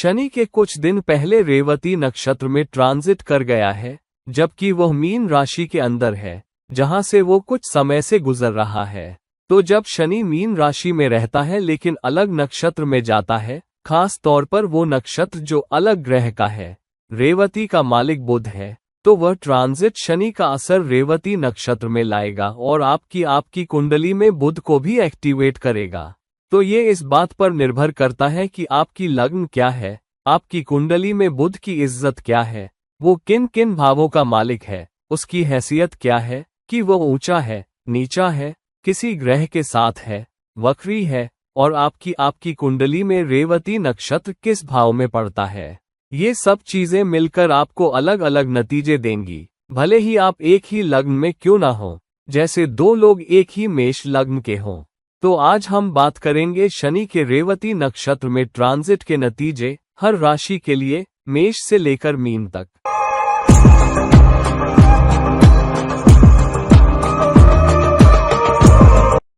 शनि के कुछ दिन पहले रेवती नक्षत्र में ट्रांजिट कर गया है, जबकि वह मीन राशि के अंदर है, जहां से वो कुछ समय से गुजर रहा है। तो जब शनि मीन राशि में रहता है लेकिन अलग नक्षत्र में जाता है, खास तौर पर वो नक्षत्र जो अलग ग्रह का है, रेवती का मालिक बुध है, तो वह ट्रांजिट शनि का असर रेवती नक्षत्र में लाएगा और आपकी कुंडली में बुध को भी एक्टिवेट करेगा। तो ये इस बात पर निर्भर करता है कि आपकी लग्न क्या है, आपकी कुंडली में बुध की इज्जत क्या है, वो किन किन भावों का मालिक है, उसकी हैसियत क्या है कि वह ऊंचा है, नीचा है, किसी ग्रह के साथ है, वक्री है, और आपकी कुंडली में रेवती नक्षत्र किस भाव में पड़ता है। ये सब चीजें मिलकर आपको अलग अलग नतीजे देंगी, भले ही आप एक ही लग्न में क्यों ना हो, जैसे दो लोग एक ही मेष लग्न के हों। तो आज हम बात करेंगे शनि के रेवती नक्षत्र में ट्रांजिट के नतीजे हर राशि के लिए, मेष से लेकर मीन तक।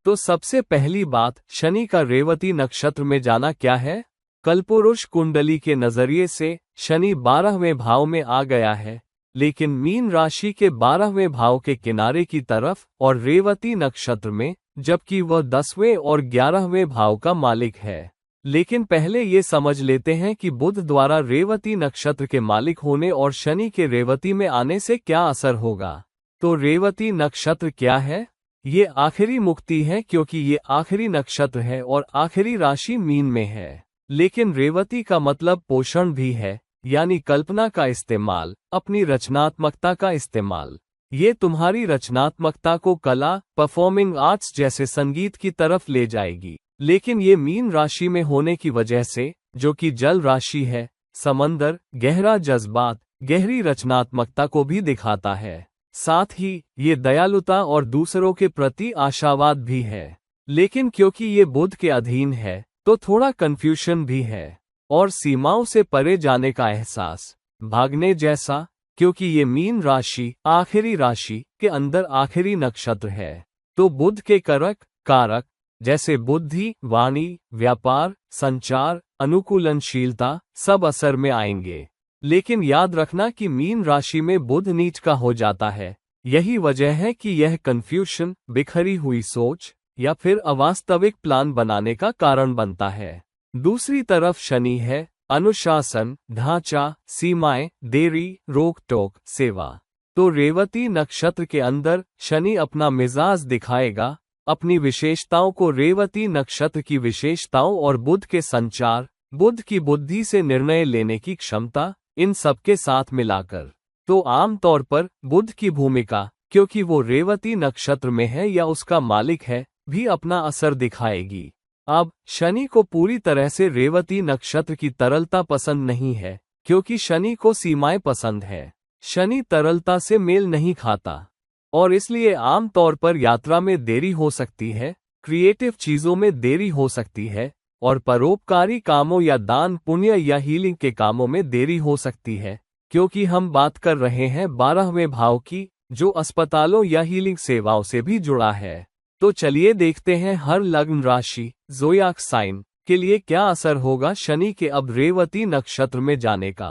तो सबसे पहली बात, शनि का रेवती नक्षत्र में जाना क्या है। कलपुरुष कुंडली के नजरिए से शनि 12वें भाव में आ गया है, लेकिन मीन राशि के 12वें भाव के किनारे की तरफ और रेवती नक्षत्र में, जबकि वह 10वें और 11वें भाव का मालिक है। लेकिन पहले ये समझ लेते हैं कि बुध द्वारा रेवती नक्षत्र के मालिक होने और शनि के रेवती में आने से क्या असर होगा। तो रेवती नक्षत्र क्या है? ये आखिरी मुक्ति है, क्योंकि ये आखिरी नक्षत्र है और आखिरी राशि मीन में है। लेकिन रेवती का मतलब पोषण भी है, यानी कल्पना का इस्तेमाल, अपनी रचनात्मकता का इस्तेमाल। ये तुम्हारी रचनात्मकता को कला, परफॉर्मिंग आर्ट्स जैसे संगीत की तरफ ले जाएगी। लेकिन ये मीन राशि में होने की वजह से, जो कि जल राशि है, समंदर, गहरा जज्बात, गहरी रचनात्मकता को भी दिखाता है। साथ ही ये दयालुता और दूसरों के प्रति आशावाद भी है। लेकिन क्योंकि ये बुध के अधीन है, तो थोड़ा कंफ्यूजन भी है और सीमाओं से परे जाने का एहसास, भागने जैसा, क्योंकि ये मीन राशि आखिरी राशि के अंदर आखिरी नक्षत्र है। तो बुध के कारक जैसे बुद्धि, वाणी, व्यापार, संचार, अनुकूलनशीलता सब असर में आएंगे। लेकिन याद रखना कि मीन राशि में बुध नीच का हो जाता है। यही वजह है कि यह कंफ्यूजन, बिखरी हुई सोच या फिर अवास्तविक प्लान बनाने का कारण बनता है। दूसरी तरफ शनि है अनुशासन, ढांचा, सीमाएं, देरी, रोक टोक, सेवा। तो रेवती नक्षत्र के अंदर शनि अपना मिजाज दिखाएगा, अपनी विशेषताओं को रेवती नक्षत्र की विशेषताओं और बुध के संचार, बुध की बुद्धि से निर्णय लेने की क्षमता, इन सबके साथ मिलाकर। तो आमतौर पर बुध की भूमिका, क्योंकि वो रेवती नक्षत्र में है या उसका मालिक है, भी अपना असर दिखाएगी। अब शनि को पूरी तरह से रेवती नक्षत्र की तरलता पसंद नहीं है, क्योंकि शनि को सीमाएं पसंद है। शनि तरलता से मेल नहीं खाता और इसलिए आमतौर पर यात्रा में देरी हो सकती है, क्रिएटिव चीजों में देरी हो सकती है और परोपकारी कामों या दान पुण्य या हीलिंग के कामों में देरी हो सकती है, क्योंकि हम बात कर रहे हैं 12वें भाव की, जो अस्पतालों या हीलिंग सेवाओं से भी जुड़ा है। तो चलिए देखते हैं हर लग्न राशि, ज़ोडिएक साइन के लिए क्या असर होगा शनि के अब रेवती नक्षत्र में जाने का।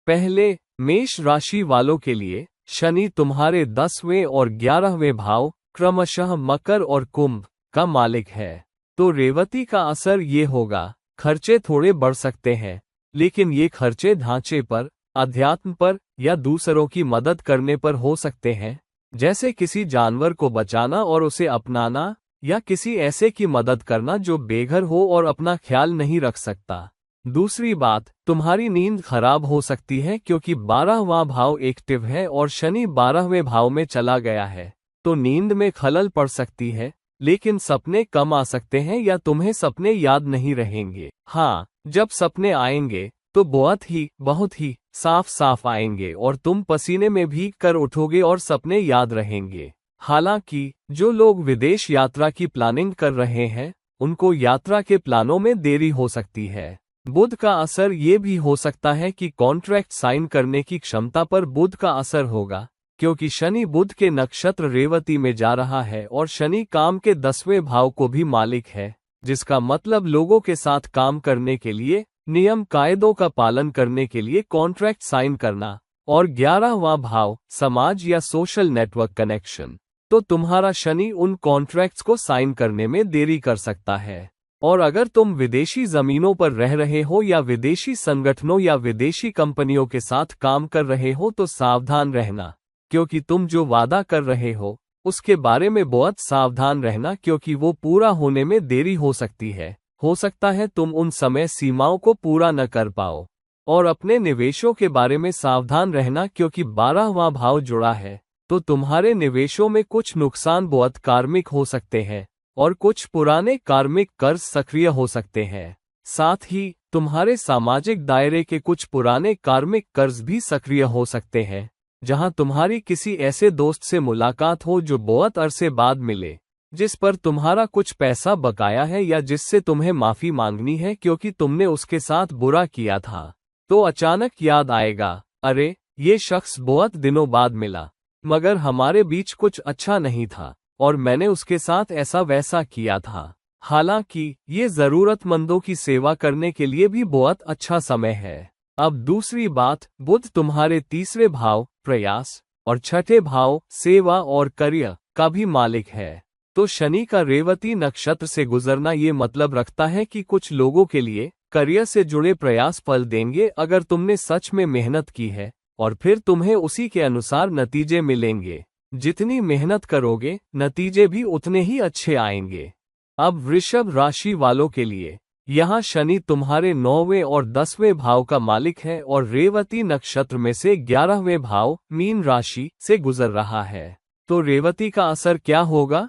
पहले, मेष राशि वालों के लिए शनि तुम्हारे 10वें और 11वें भाव, क्रमशः मकर और कुंभ का मालिक है। तो रेवती का असर ये होगा, खर्चे थोड़े बढ़ सकते हैं, लेकिन ये खर्चे ढांचे पर, अध्यात्म पर या दूसरों की मदद करने पर हो सकते हैं, जैसे किसी जानवर को बचाना और उसे अपनाना, या किसी ऐसे की मदद करना जो बेघर हो और अपना ख्याल नहीं रख सकता। दूसरी बात, तुम्हारी नींद खराब हो सकती है, क्योंकि 12वां भाव एक्टिव है और शनि 12वें भाव में चला गया है। तो नींद में खलल पड़ सकती है, लेकिन सपने कम आ सकते हैं या तुम्हें सपने याद नहीं रहेंगे। हाँ, जब सपने आएंगे तो बहुत ही साफ साफ आएंगे और तुम पसीने में भीग कर उठोगे और सपने याद रहेंगे। हालांकि जो लोग विदेश यात्रा की प्लानिंग कर रहे हैं, उनको यात्रा के प्लानों में देरी हो सकती है। बुध का असर ये भी हो सकता है कि कॉन्ट्रैक्ट साइन करने की क्षमता पर बुध का असर होगा, क्योंकि शनि बुध के नक्षत्र रेवती में जा रहा है और शनि काम के 10वें भाव को भी मालिक है, जिसका मतलब लोगों के साथ काम करने के लिए नियम कायदों का पालन करने के लिए कॉन्ट्रैक्ट साइन करना। और 11वां भाव समाज या सोशल नेटवर्क कनेक्शन। तो तुम्हारा शनि उन कॉन्ट्रैक्ट्स को साइन करने में देरी कर सकता है। और अगर तुम विदेशी जमीनों पर रह रहे हो या विदेशी संगठनों या विदेशी कंपनियों के साथ काम कर रहे हो तो सावधान रहना, क्योंकि तुम जो वादा कर रहे हो उसके बारे में बहुत सावधान रहना, क्योंकि वो पूरा होने में देरी हो सकती है। हो सकता है तुम उन समय सीमाओं को पूरा न कर पाओ। और अपने निवेशों के बारे में सावधान रहना, क्योंकि 12वां भाव जुड़ा है, तो तुम्हारे निवेशों में कुछ नुकसान बहुत कार्मिक हो सकते हैं और कुछ पुराने कार्मिक कर्ज सक्रिय हो सकते हैं। साथ ही तुम्हारे सामाजिक दायरे के कुछ पुराने कार्मिक कर्ज भी सक्रिय हो सकते हैं, जहां तुम्हारी किसी ऐसे दोस्त से मुलाकात हो जो बहुत अरसे बाद मिले, जिस पर तुम्हारा कुछ पैसा बकाया है या जिससे तुम्हें माफी मांगनी है क्योंकि तुमने उसके साथ बुरा किया था। तो अचानक याद आएगा, अरे ये शख्स बहुत दिनों बाद मिला, मगर हमारे बीच कुछ अच्छा नहीं था और मैंने उसके साथ ऐसा वैसा किया था। हालांकि ये जरूरतमंदों की सेवा करने के लिए भी बहुत अच्छा समय है। अब दूसरी बात, बुध तुम्हारे तीसरे भाव प्रयास और छठे भाव सेवा और करियर का भी मालिक है। तो शनि का रेवती नक्षत्र से गुजरना ये मतलब रखता है कि कुछ लोगों के लिए करियर से जुड़े प्रयास फल देंगे अगर तुमने सच में मेहनत की है, और फिर तुम्हें उसी के अनुसार नतीजे मिलेंगे। जितनी मेहनत करोगे नतीजे भी उतने ही अच्छे आएंगे। अब वृषभ राशि वालों के लिए यहाँ शनि तुम्हारे 9वें और 10वें भाव का मालिक है और रेवती नक्षत्र में से 11वें भाव मीन राशि से गुजर रहा है। तो रेवती का असर क्या होगा?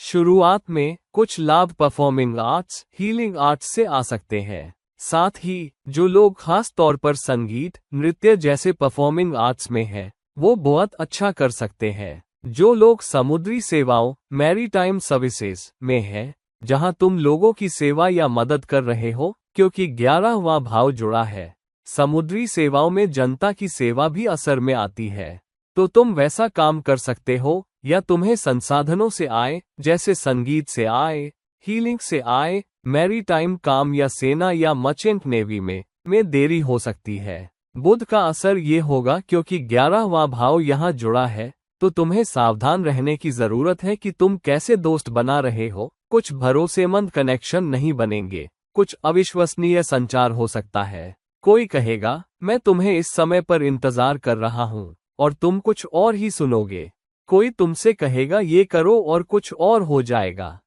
शुरुआत में कुछ लाभ परफॉर्मिंग आर्ट्स, हीलिंग आर्ट्स से आ सकते हैं। साथ ही जो लोग खास तौर पर संगीत, नृत्य जैसे परफॉर्मिंग आर्ट्स में हैं, वो बहुत अच्छा कर सकते हैं। जो लोग समुद्री सेवाओं, मैरीटाइम सर्विसेज में हैं, जहां तुम लोगों की सेवा या मदद कर रहे हो, क्योंकि 11वां भाव जुड़ा है, समुद्री सेवाओं में जनता की सेवा भी असर में आती है, तो तुम वैसा काम कर सकते हो। या तुम्हें संसाधनों से आए, जैसे संगीत से आए, हीलिंग से आए, मैरीटाइम काम या सेना या मर्चेंट नेवी में देरी हो सकती है। बुध का असर ये होगा क्योंकि 11वां भाव यहाँ जुड़ा है, तो तुम्हें सावधान रहने की जरूरत है कि तुम कैसे दोस्त बना रहे हो। कुछ भरोसेमंद कनेक्शन नहीं बनेंगे, कुछ अविश्वसनीय संचार हो सकता है। कोई कहेगा, मैं तुम्हें इस समय पर इंतजार कर रहा हूँ, और तुम कुछ और ही सुनोगे। कोई तुमसे कहेगा ये करो और कुछ और हो जाएगा।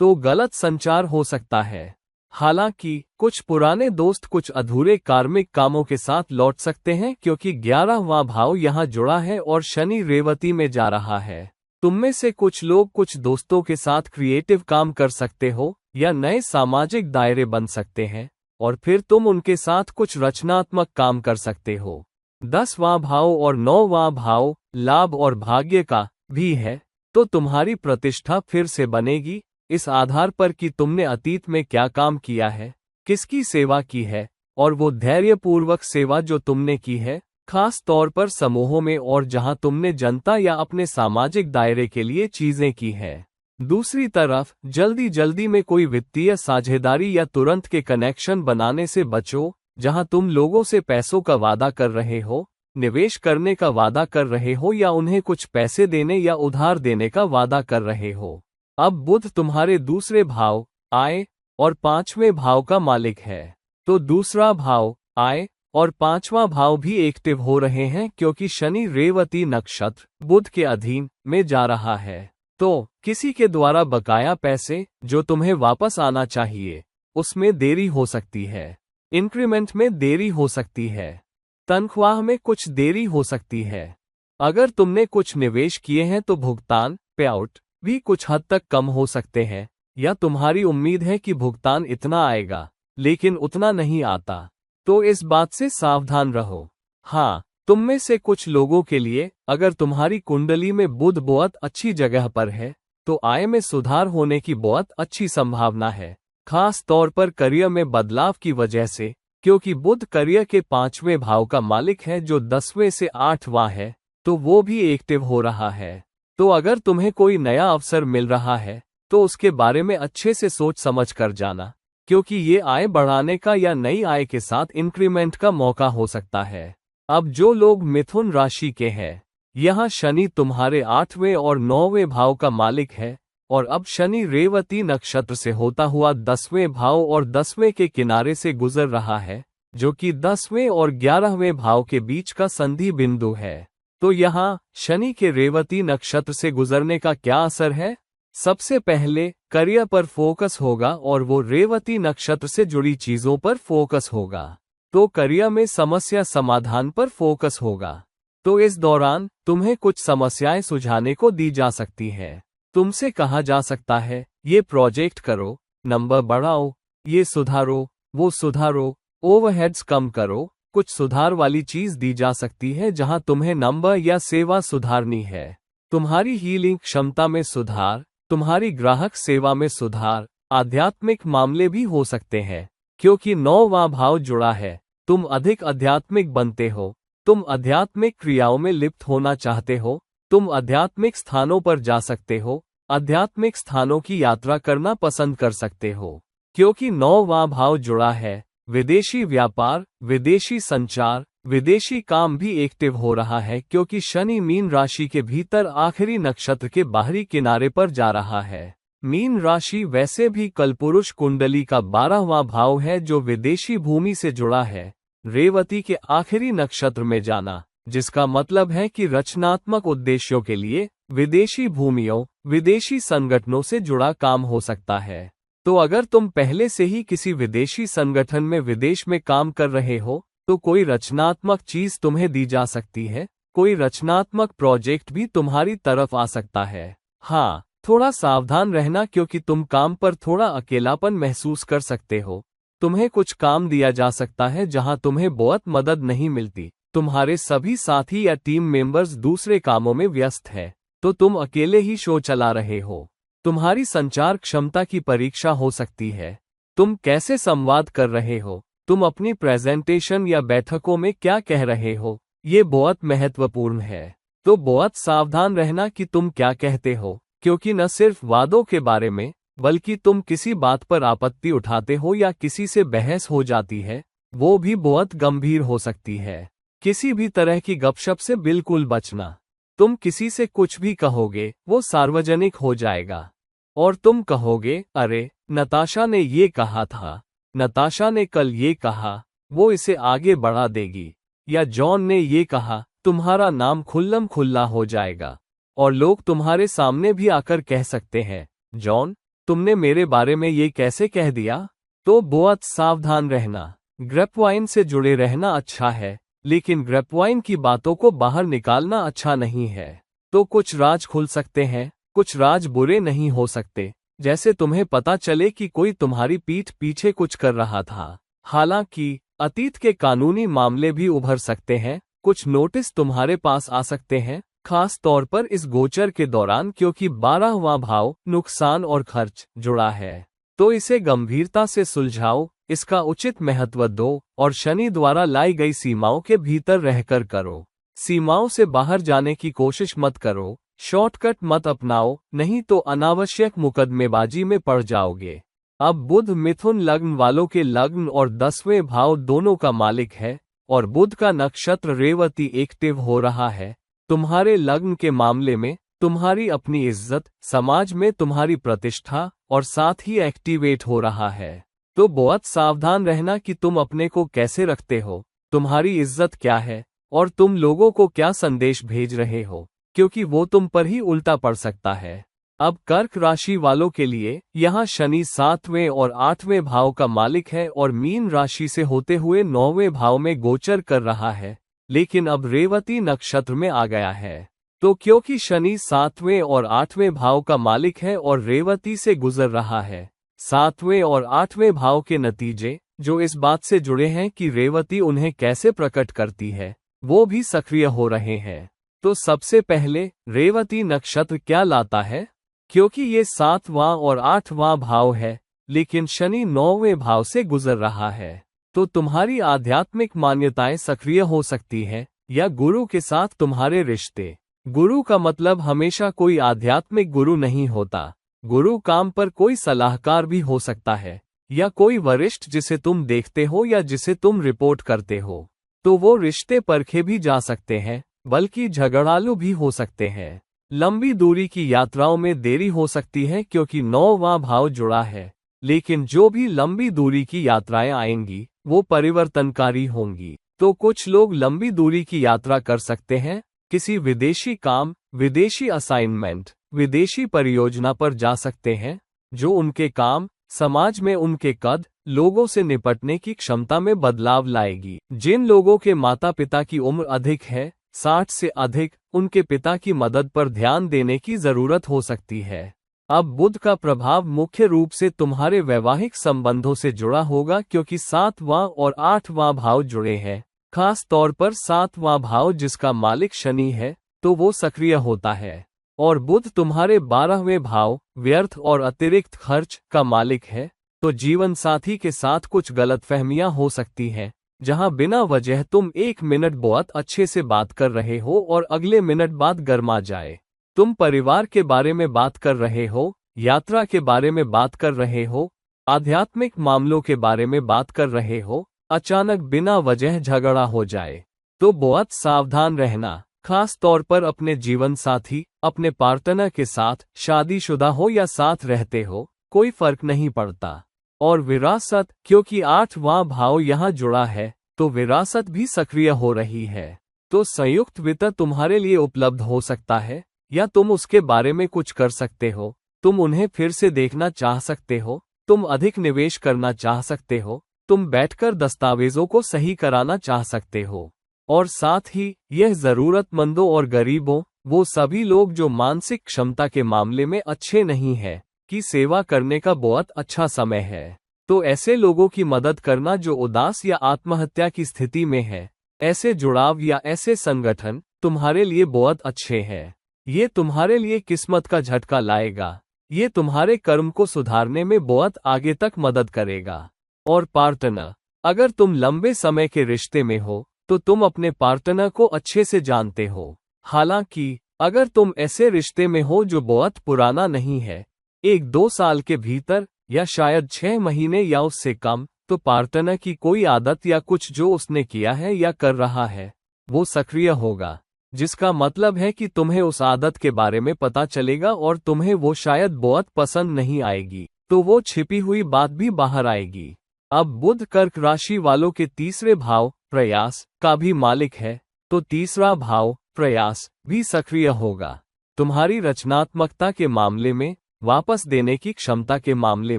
तो गलत संचार हो सकता है। हालांकि कुछ पुराने दोस्त कुछ अधूरे कार्मिक कामों के साथ लौट सकते हैं, क्योंकि 11वां भाव यहाँ जुड़ा है और शनि रेवती में जा रहा है। तुममें से कुछ लोग कुछ दोस्तों के साथ क्रिएटिव काम कर सकते हो या नए सामाजिक दायरे बन सकते हैं, और फिर तुम उनके साथ कुछ रचनात्मक काम कर सकते हो। 10वां भाव और 9वां भाव लाभ और भाग्य का भी है, तो तुम्हारी प्रतिष्ठा फिर से बनेगी, इस आधार पर कि तुमने अतीत में क्या काम किया है, किसकी सेवा की है, और वो धैर्यपूर्वक सेवा जो तुमने की है, खास तौर पर समूहों में और जहां तुमने जनता या अपने सामाजिक दायरे के लिए चीजें की है। दूसरी तरफ जल्दी जल्दी में कोई वित्तीय साझेदारी या तुरंत के कनेक्शन बनाने से बचो, जहां तुम लोगों से पैसों का वादा कर रहे हो, निवेश करने का वादा कर रहे हो या उन्हें कुछ पैसे देने या उधार देने का वादा कर रहे हो। अब बुध तुम्हारे दूसरे भाव आय और 5वें भाव का मालिक है, तो दूसरा भाव आय और 5वां भाव भी एक्टिव हो रहे हैं, क्योंकि शनि रेवती नक्षत्र बुध के अधीन में जा रहा है। तो किसी के द्वारा बकाया पैसे जो तुम्हें वापस आना चाहिए, उसमें देरी हो सकती है। इंक्रीमेंट में देरी हो सकती है। तनख्वाह में कुछ देरी हो सकती है। अगर तुमने कुछ निवेश किए हैं तो भुगतान पेआउट भी कुछ हद तक कम हो सकते हैं, या तुम्हारी उम्मीद है कि भुगतान इतना आएगा लेकिन उतना नहीं आता, तो इस बात से सावधान रहो। हाँ, तुम में से कुछ लोगों के लिए अगर तुम्हारी कुंडली में बुध बहुत अच्छी जगह पर है, तो आय में सुधार होने की बहुत अच्छी संभावना है, खास तौर पर करियर में बदलाव की वजह से, क्योंकि बुध करियर के 5वें भाव का मालिक है जो 10वें से 8वां है, तो वो भी एक्टिव हो रहा है। तो अगर तुम्हें कोई नया अवसर मिल रहा है, तो उसके बारे में अच्छे से सोच समझ कर जाना, क्योंकि ये आय बढ़ाने का या नई आय के साथ इंक्रीमेंट का मौका हो सकता है। अब जो लोग मिथुन राशि के हैं, यहाँ शनि तुम्हारे 8वें और 9वें भाव का मालिक है, और अब शनि रेवती नक्षत्र से होता हुआ 10वें भाव और 10वें के किनारे से गुजर रहा है, जो कि 10वें और 11वें भाव के बीच का संधि बिंदु है। तो यहाँ शनि के रेवती नक्षत्र से गुजरने का क्या असर है? सबसे पहले करियर पर फोकस होगा और वो रेवती नक्षत्र से जुड़ी चीजों पर फोकस होगा। तो करियर में समस्या समाधान पर फोकस होगा। तो इस दौरान तुम्हें कुछ समस्याएं सुलझाने को दी जा सकती हैं। तुमसे कहा जा सकता है, ये प्रोजेक्ट करो, नंबर बढ़ाओ, ये सुधारो, वो सुधारो, ओवरहेड्स कम करो। कुछ सुधार वाली चीज दी जा सकती है जहां तुम्हें नंबर या सेवा सुधारनी है। तुम्हारी हीलिंग क्षमता में सुधार, तुम्हारी ग्राहक सेवा में सुधार, आध्यात्मिक मामले भी हो सकते हैं, क्योंकि 9वां भाव जुड़ा है। तुम अधिक आध्यात्मिक बनते हो, तुम आध्यात्मिक क्रियाओं में लिप्त होना चाहते हो, तुम आध्यात्मिक स्थानों पर जा सकते हो, आध्यात्मिक स्थानों की यात्रा करना पसंद कर सकते हो। क्योंकि 9वां भाव जुड़ा है, विदेशी व्यापार, विदेशी संचार, विदेशी काम भी एक्टिव हो रहा है, क्योंकि शनि मीन राशि के भीतर आखिरी नक्षत्र के बाहरी किनारे पर जा रहा है। मीन राशि वैसे भी कलपुरुष कुंडली का 12वां भाव है, जो विदेशी भूमि से जुड़ा है। रेवती के आखिरी नक्षत्र में जाना, जिसका मतलब है कि रचनात्मक उद्देश्यों के लिए विदेशी भूमियों, विदेशी संगठनों से जुड़ा काम हो सकता है। तो अगर तुम पहले से ही किसी विदेशी संगठन में विदेश में काम कर रहे हो, तो कोई रचनात्मक चीज तुम्हें दी जा सकती है, कोई रचनात्मक प्रोजेक्ट भी तुम्हारी तरफ आ सकता है। हाँ, थोड़ा सावधान रहना, क्योंकि तुम काम पर थोड़ा अकेलापन महसूस कर सकते हो। तुम्हें कुछ काम दिया जा सकता है जहां तुम्हें बहुत मदद नहीं मिलती। तुम्हारे सभी साथी या टीम मेंबर्स दूसरे कामों में व्यस्त है, तो तुम अकेले ही शो चला रहे हो। तुम्हारी संचार क्षमता की परीक्षा हो सकती है। तुम कैसे संवाद कर रहे हो, तुम अपनी प्रेजेंटेशन या बैठकों में क्या कह रहे हो, ये बहुत महत्वपूर्ण है। तो बहुत सावधान रहना कि तुम क्या कहते हो, क्योंकि न सिर्फ वादों के बारे में, बल्कि तुम किसी बात पर आपत्ति उठाते हो या किसी से बहस हो जाती है, वो भी बहुत गंभीर हो सकती है। किसी भी तरह की गपशप से बिल्कुल बचना। तुम किसी से कुछ भी कहोगे, वो सार्वजनिक हो जाएगा, और तुम कहोगे, अरे नताशा ने ये कहा था, नताशा ने कल ये कहा, वो इसे आगे बढ़ा देगी, या जॉन ने ये कहा। तुम्हारा नाम खुल्लम खुल्ला हो जाएगा, और लोग तुम्हारे सामने भी आकर कह सकते हैं, जॉन, तुमने मेरे बारे में ये कैसे कह दिया? तो बहुत सावधान रहना। ग्रेपवाइन से जुड़े रहना अच्छा है, लेकिन ग्रेपवाइन की बातों को बाहर निकालना अच्छा नहीं है। तो कुछ राज खुल सकते हैं, कुछ राज बुरे नहीं हो सकते। जैसे तुम्हें पता चले कि कोई तुम्हारी पीठ पीछे कुछ कर रहा था। हालांकि अतीत के कानूनी मामले भी उभर सकते हैं, कुछ नोटिस तुम्हारे पास आ सकते हैं, खास तौर पर इस गोचर के दौरान, क्योंकि 12वां भाव नुकसान और खर्च जुड़ा है। तो इसे गंभीरता से सुलझाओ, इसका उचित महत्व दो, और शनि द्वारा लाई गई सीमाओं के भीतर रहकर करो। सीमाओं से बाहर जाने की कोशिश मत करो, शॉर्टकट मत अपनाओ, नहीं तो अनावश्यक मुकदमेबाजी में पड़ जाओगे। अब बुध मिथुन लग्न वालों के लग्न और 10वें भाव दोनों का मालिक है, और बुध का नक्षत्र रेवती एक्टिव हो रहा है। तुम्हारे लग्न के मामले में तुम्हारी अपनी इज्जत, समाज में तुम्हारी प्रतिष्ठा, और साथ ही एक्टिवेट हो रहा है। तो बहुत सावधान रहना कि तुम अपने को कैसे रखते हो, तुम्हारी इज्जत क्या है, और तुम लोगों को क्या संदेश भेज रहे हो, क्योंकि वो तुम पर ही उल्टा पड़ सकता है। अब कर्क राशि वालों के लिए यहाँ शनि 7वें और 8वें भाव का मालिक है, और मीन राशि से होते हुए 9वें भाव में गोचर कर रहा है, लेकिन अब रेवती नक्षत्र में आ गया है। तो क्योंकि शनि 7वें और 8वें भाव का मालिक है और रेवती से गुजर रहा है, 7वें और 8वें भाव के नतीजे जो इस बात से जुड़े हैं कि रेवती उन्हें कैसे प्रकट करती है, वो भी सक्रिय हो रहे हैं। तो सबसे पहले रेवती नक्षत्र क्या लाता है? क्योंकि ये 7वां और 8वां भाव है, लेकिन शनि 9वें भाव से गुजर रहा है, तो तुम्हारी आध्यात्मिक मान्यताएं सक्रिय हो सकती हैं, या गुरु के साथ तुम्हारे रिश्ते। गुरु का मतलब हमेशा कोई आध्यात्मिक गुरु नहीं होता। गुरु काम पर कोई सलाहकार भी हो सकता है, या कोई वरिष्ठ जिसे तुम देखते हो या जिसे तुम रिपोर्ट करते हो, तो वो रिश्ते परखे भी जा सकते हैं, बल्कि झगड़ालू भी हो सकते हैं। लंबी दूरी की यात्राओं में देरी हो सकती है क्योंकि 9वां भाव जुड़ा है, लेकिन जो भी लंबी दूरी की यात्राएं आएंगी वो परिवर्तनकारी होंगी। तो कुछ लोग लंबी दूरी की यात्रा कर सकते हैं, किसी विदेशी काम, विदेशी असाइनमेंट, विदेशी परियोजना पर जा सकते हैं, जो उनके काम, समाज में उनके कद, लोगों से निपटने की क्षमता में बदलाव लाएगी। जिन लोगों के माता पिता की उम्र अधिक है, 60 से अधिक, उनके पिता की मदद पर ध्यान देने की जरूरत हो सकती है। अब बुध का प्रभाव मुख्य रूप से तुम्हारे वैवाहिक संबंधों से जुड़ा होगा क्योंकि 7वां और 8वां भाव जुड़े हैं, खास तौर पर 7वां भाव जिसका मालिक शनि है, तो वो सक्रिय होता है। और बुध तुम्हारे 12वें भाव, व्यर्थ और अतिरिक्त खर्च, का मालिक है, तो जीवन साथी के साथ कुछ गलतफहमियां हो सकती हैं, जहां बिना वजह तुम 1 मिनट बहुत अच्छे से बात कर रहे हो और अगले मिनट बाद गर्मा जाए। तुम परिवार के बारे में बात कर रहे हो, यात्रा के बारे में बात कर रहे हो, आध्यात्मिक मामलों के बारे में बात कर रहे हो, अचानक बिना वजह झगड़ा हो जाए। तो बहुत सावधान रहना, खास तौर पर अपने जीवन साथी, अपने पार्टनर के साथ, शादीशुदा हो या साथ रहते हो, कोई फर्क नहीं पड़ता। और विरासत, क्योंकि 8वां भाव यहाँ जुड़ा है, तो विरासत भी सक्रिय हो रही है। तो संयुक्त वित्त तुम्हारे लिए उपलब्ध हो सकता है, या तुम उसके बारे में कुछ कर सकते हो, तुम उन्हें फिर से देखना चाह सकते हो, तुम अधिक निवेश करना चाह सकते हो, तुम बैठकर दस्तावेजों को सही कराना चाह सकते हो। और साथ ही यह जरूरतमंदों और गरीबों, वो सभी लोग जो मानसिक क्षमता के मामले में अच्छे नहीं हैं, की सेवा करने का बहुत अच्छा समय है। तो ऐसे लोगों की मदद करना जो उदास या आत्महत्या की स्थिति में है, ऐसे जुड़ाव या ऐसे संगठन तुम्हारे लिए बहुत अच्छे हैं। ये तुम्हारे लिए किस्मत का झटका लाएगा, ये तुम्हारे कर्म को सुधारने में बहुत आगे तक मदद करेगा। और पार्टनर, अगर तुम लंबे समय के रिश्ते में हो, तो तुम अपने पार्टनर को अच्छे से जानते हो। हालांकि अगर तुम ऐसे रिश्ते में हो जो बहुत पुराना नहीं है, 1-2 साल के भीतर या शायद 6 महीने या उससे कम, तो पार्टनर की कोई आदत या कुछ जो उसने किया है या कर रहा है, वो सक्रिय होगा, जिसका मतलब है कि तुम्हें उस आदत के बारे में पता चलेगा और तुम्हें वो शायद बहुत पसंद नहीं आएगी, तो वो छिपी हुई बात भी बाहर आएगी। अब बुध कर्क राशि वालों के तीसरे भाव, प्रयास, का भी मालिक है, तो तीसरा भाव, प्रयास, भी सक्रिय होगा। तुम्हारी रचनात्मकता के मामले में, वापस देने की क्षमता के मामले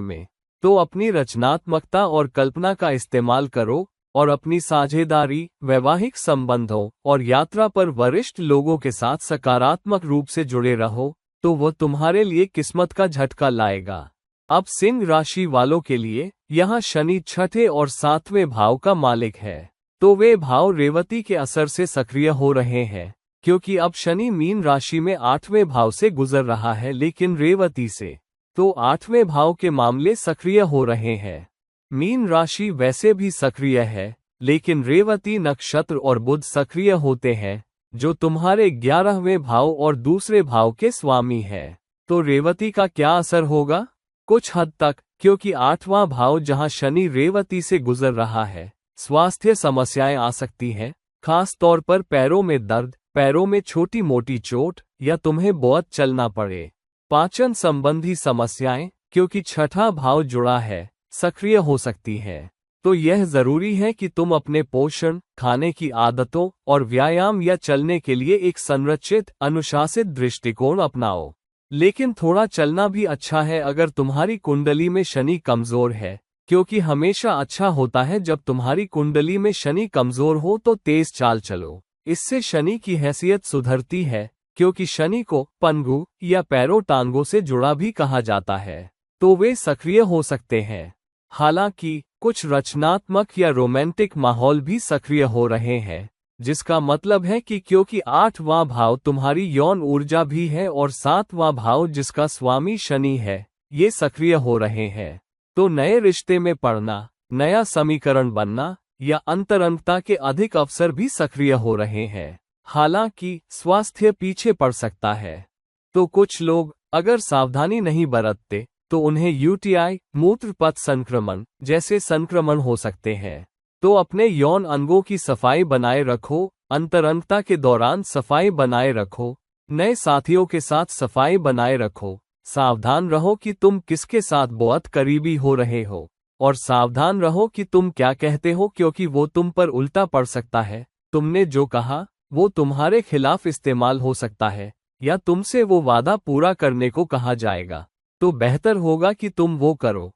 में। तो अपनी रचनात्मकता और कल्पना का इस्तेमाल करो और अपनी साझेदारी, वैवाहिक संबंधों और यात्रा पर वरिष्ठ लोगों के साथ सकारात्मक रूप से जुड़े रहो, तो वो तुम्हारे लिए किस्मत का झटका लाएगा। अब सिंह राशि वालों के लिए यहाँ शनि 6ठे और 7वें भाव का मालिक है, तो वे भाव रेवती के असर से सक्रिय हो रहे हैं, क्योंकि अब शनि मीन राशि में 8वें भाव से गुजर रहा है, लेकिन रेवती से, तो 8वें भाव के मामले सक्रिय हो रहे हैं। मीन राशि वैसे भी सक्रिय है, लेकिन रेवती नक्षत्र और बुध सक्रिय होते हैं, जो तुम्हारे 11वें भाव और दूसरे भाव के स्वामी है। तो रेवती का क्या असर होगा? कुछ हद तक, क्योंकि 8वां भाव जहां शनि रेवती से गुजर रहा है, स्वास्थ्य समस्याएं आ सकती हैं, खास तौर पर पैरों में दर्द, पैरों में छोटी मोटी चोट, या तुम्हें बहुत चलना पड़े। पाचन संबंधी समस्याएं, क्योंकि 6ठा भाव जुड़ा है, सक्रिय हो सकती है। तो यह जरूरी है कि तुम अपने पोषण, खाने की आदतों और व्यायाम या चलने के लिए एक संरचित, अनुशासित दृष्टिकोण अपनाओ। लेकिन थोड़ा चलना भी अच्छा है अगर तुम्हारी कुंडली में शनि कमजोर है, क्योंकि हमेशा अच्छा होता है जब तुम्हारी कुंडली में शनि कमजोर हो तो तेज चाल चलो। इससे शनि की हैसियत सुधरती है, क्योंकि शनि को पंगु या पैरों टांगों से जुड़ा भी कहा जाता है, तो वे सक्रिय हो सकते हैं। हालांकि कुछ रचनात्मक या रोमांटिक माहौल भी सक्रिय हो रहे हैं, जिसका मतलब है कि क्योंकि 8वां भाव तुम्हारी यौन ऊर्जा भी है और 7वां भाव जिसका स्वामी शनि है, ये सक्रिय हो रहे हैं। तो नए रिश्ते में पड़ना, नया समीकरण बनना या अंतरंगता के अधिक अवसर भी सक्रिय हो रहे हैं। हालांकि स्वास्थ्य पीछे पड़ सकता है। तो कुछ लोग अगर सावधानी नहीं बरतते तो उन्हें यूटीआई, मूत्र पथ संक्रमण जैसे संक्रमण हो सकते हैं। तो अपने यौन अंगों की सफाई बनाए रखो, अंतरंगता के दौरान सफाई बनाए रखो, नए साथियों के साथ सफाई बनाए रखो। सावधान रहो कि तुम किसके साथ बहुत करीबी हो रहे हो, और सावधान रहो कि तुम क्या कहते हो, क्योंकि वो तुम पर उल्टा पड़ सकता है। तुमने जो कहा वो तुम्हारे खिलाफ इस्तेमाल हो सकता है, या तुमसे वो वादा पूरा करने को कहा जाएगा। तो बेहतर होगा कि तुम वो करो।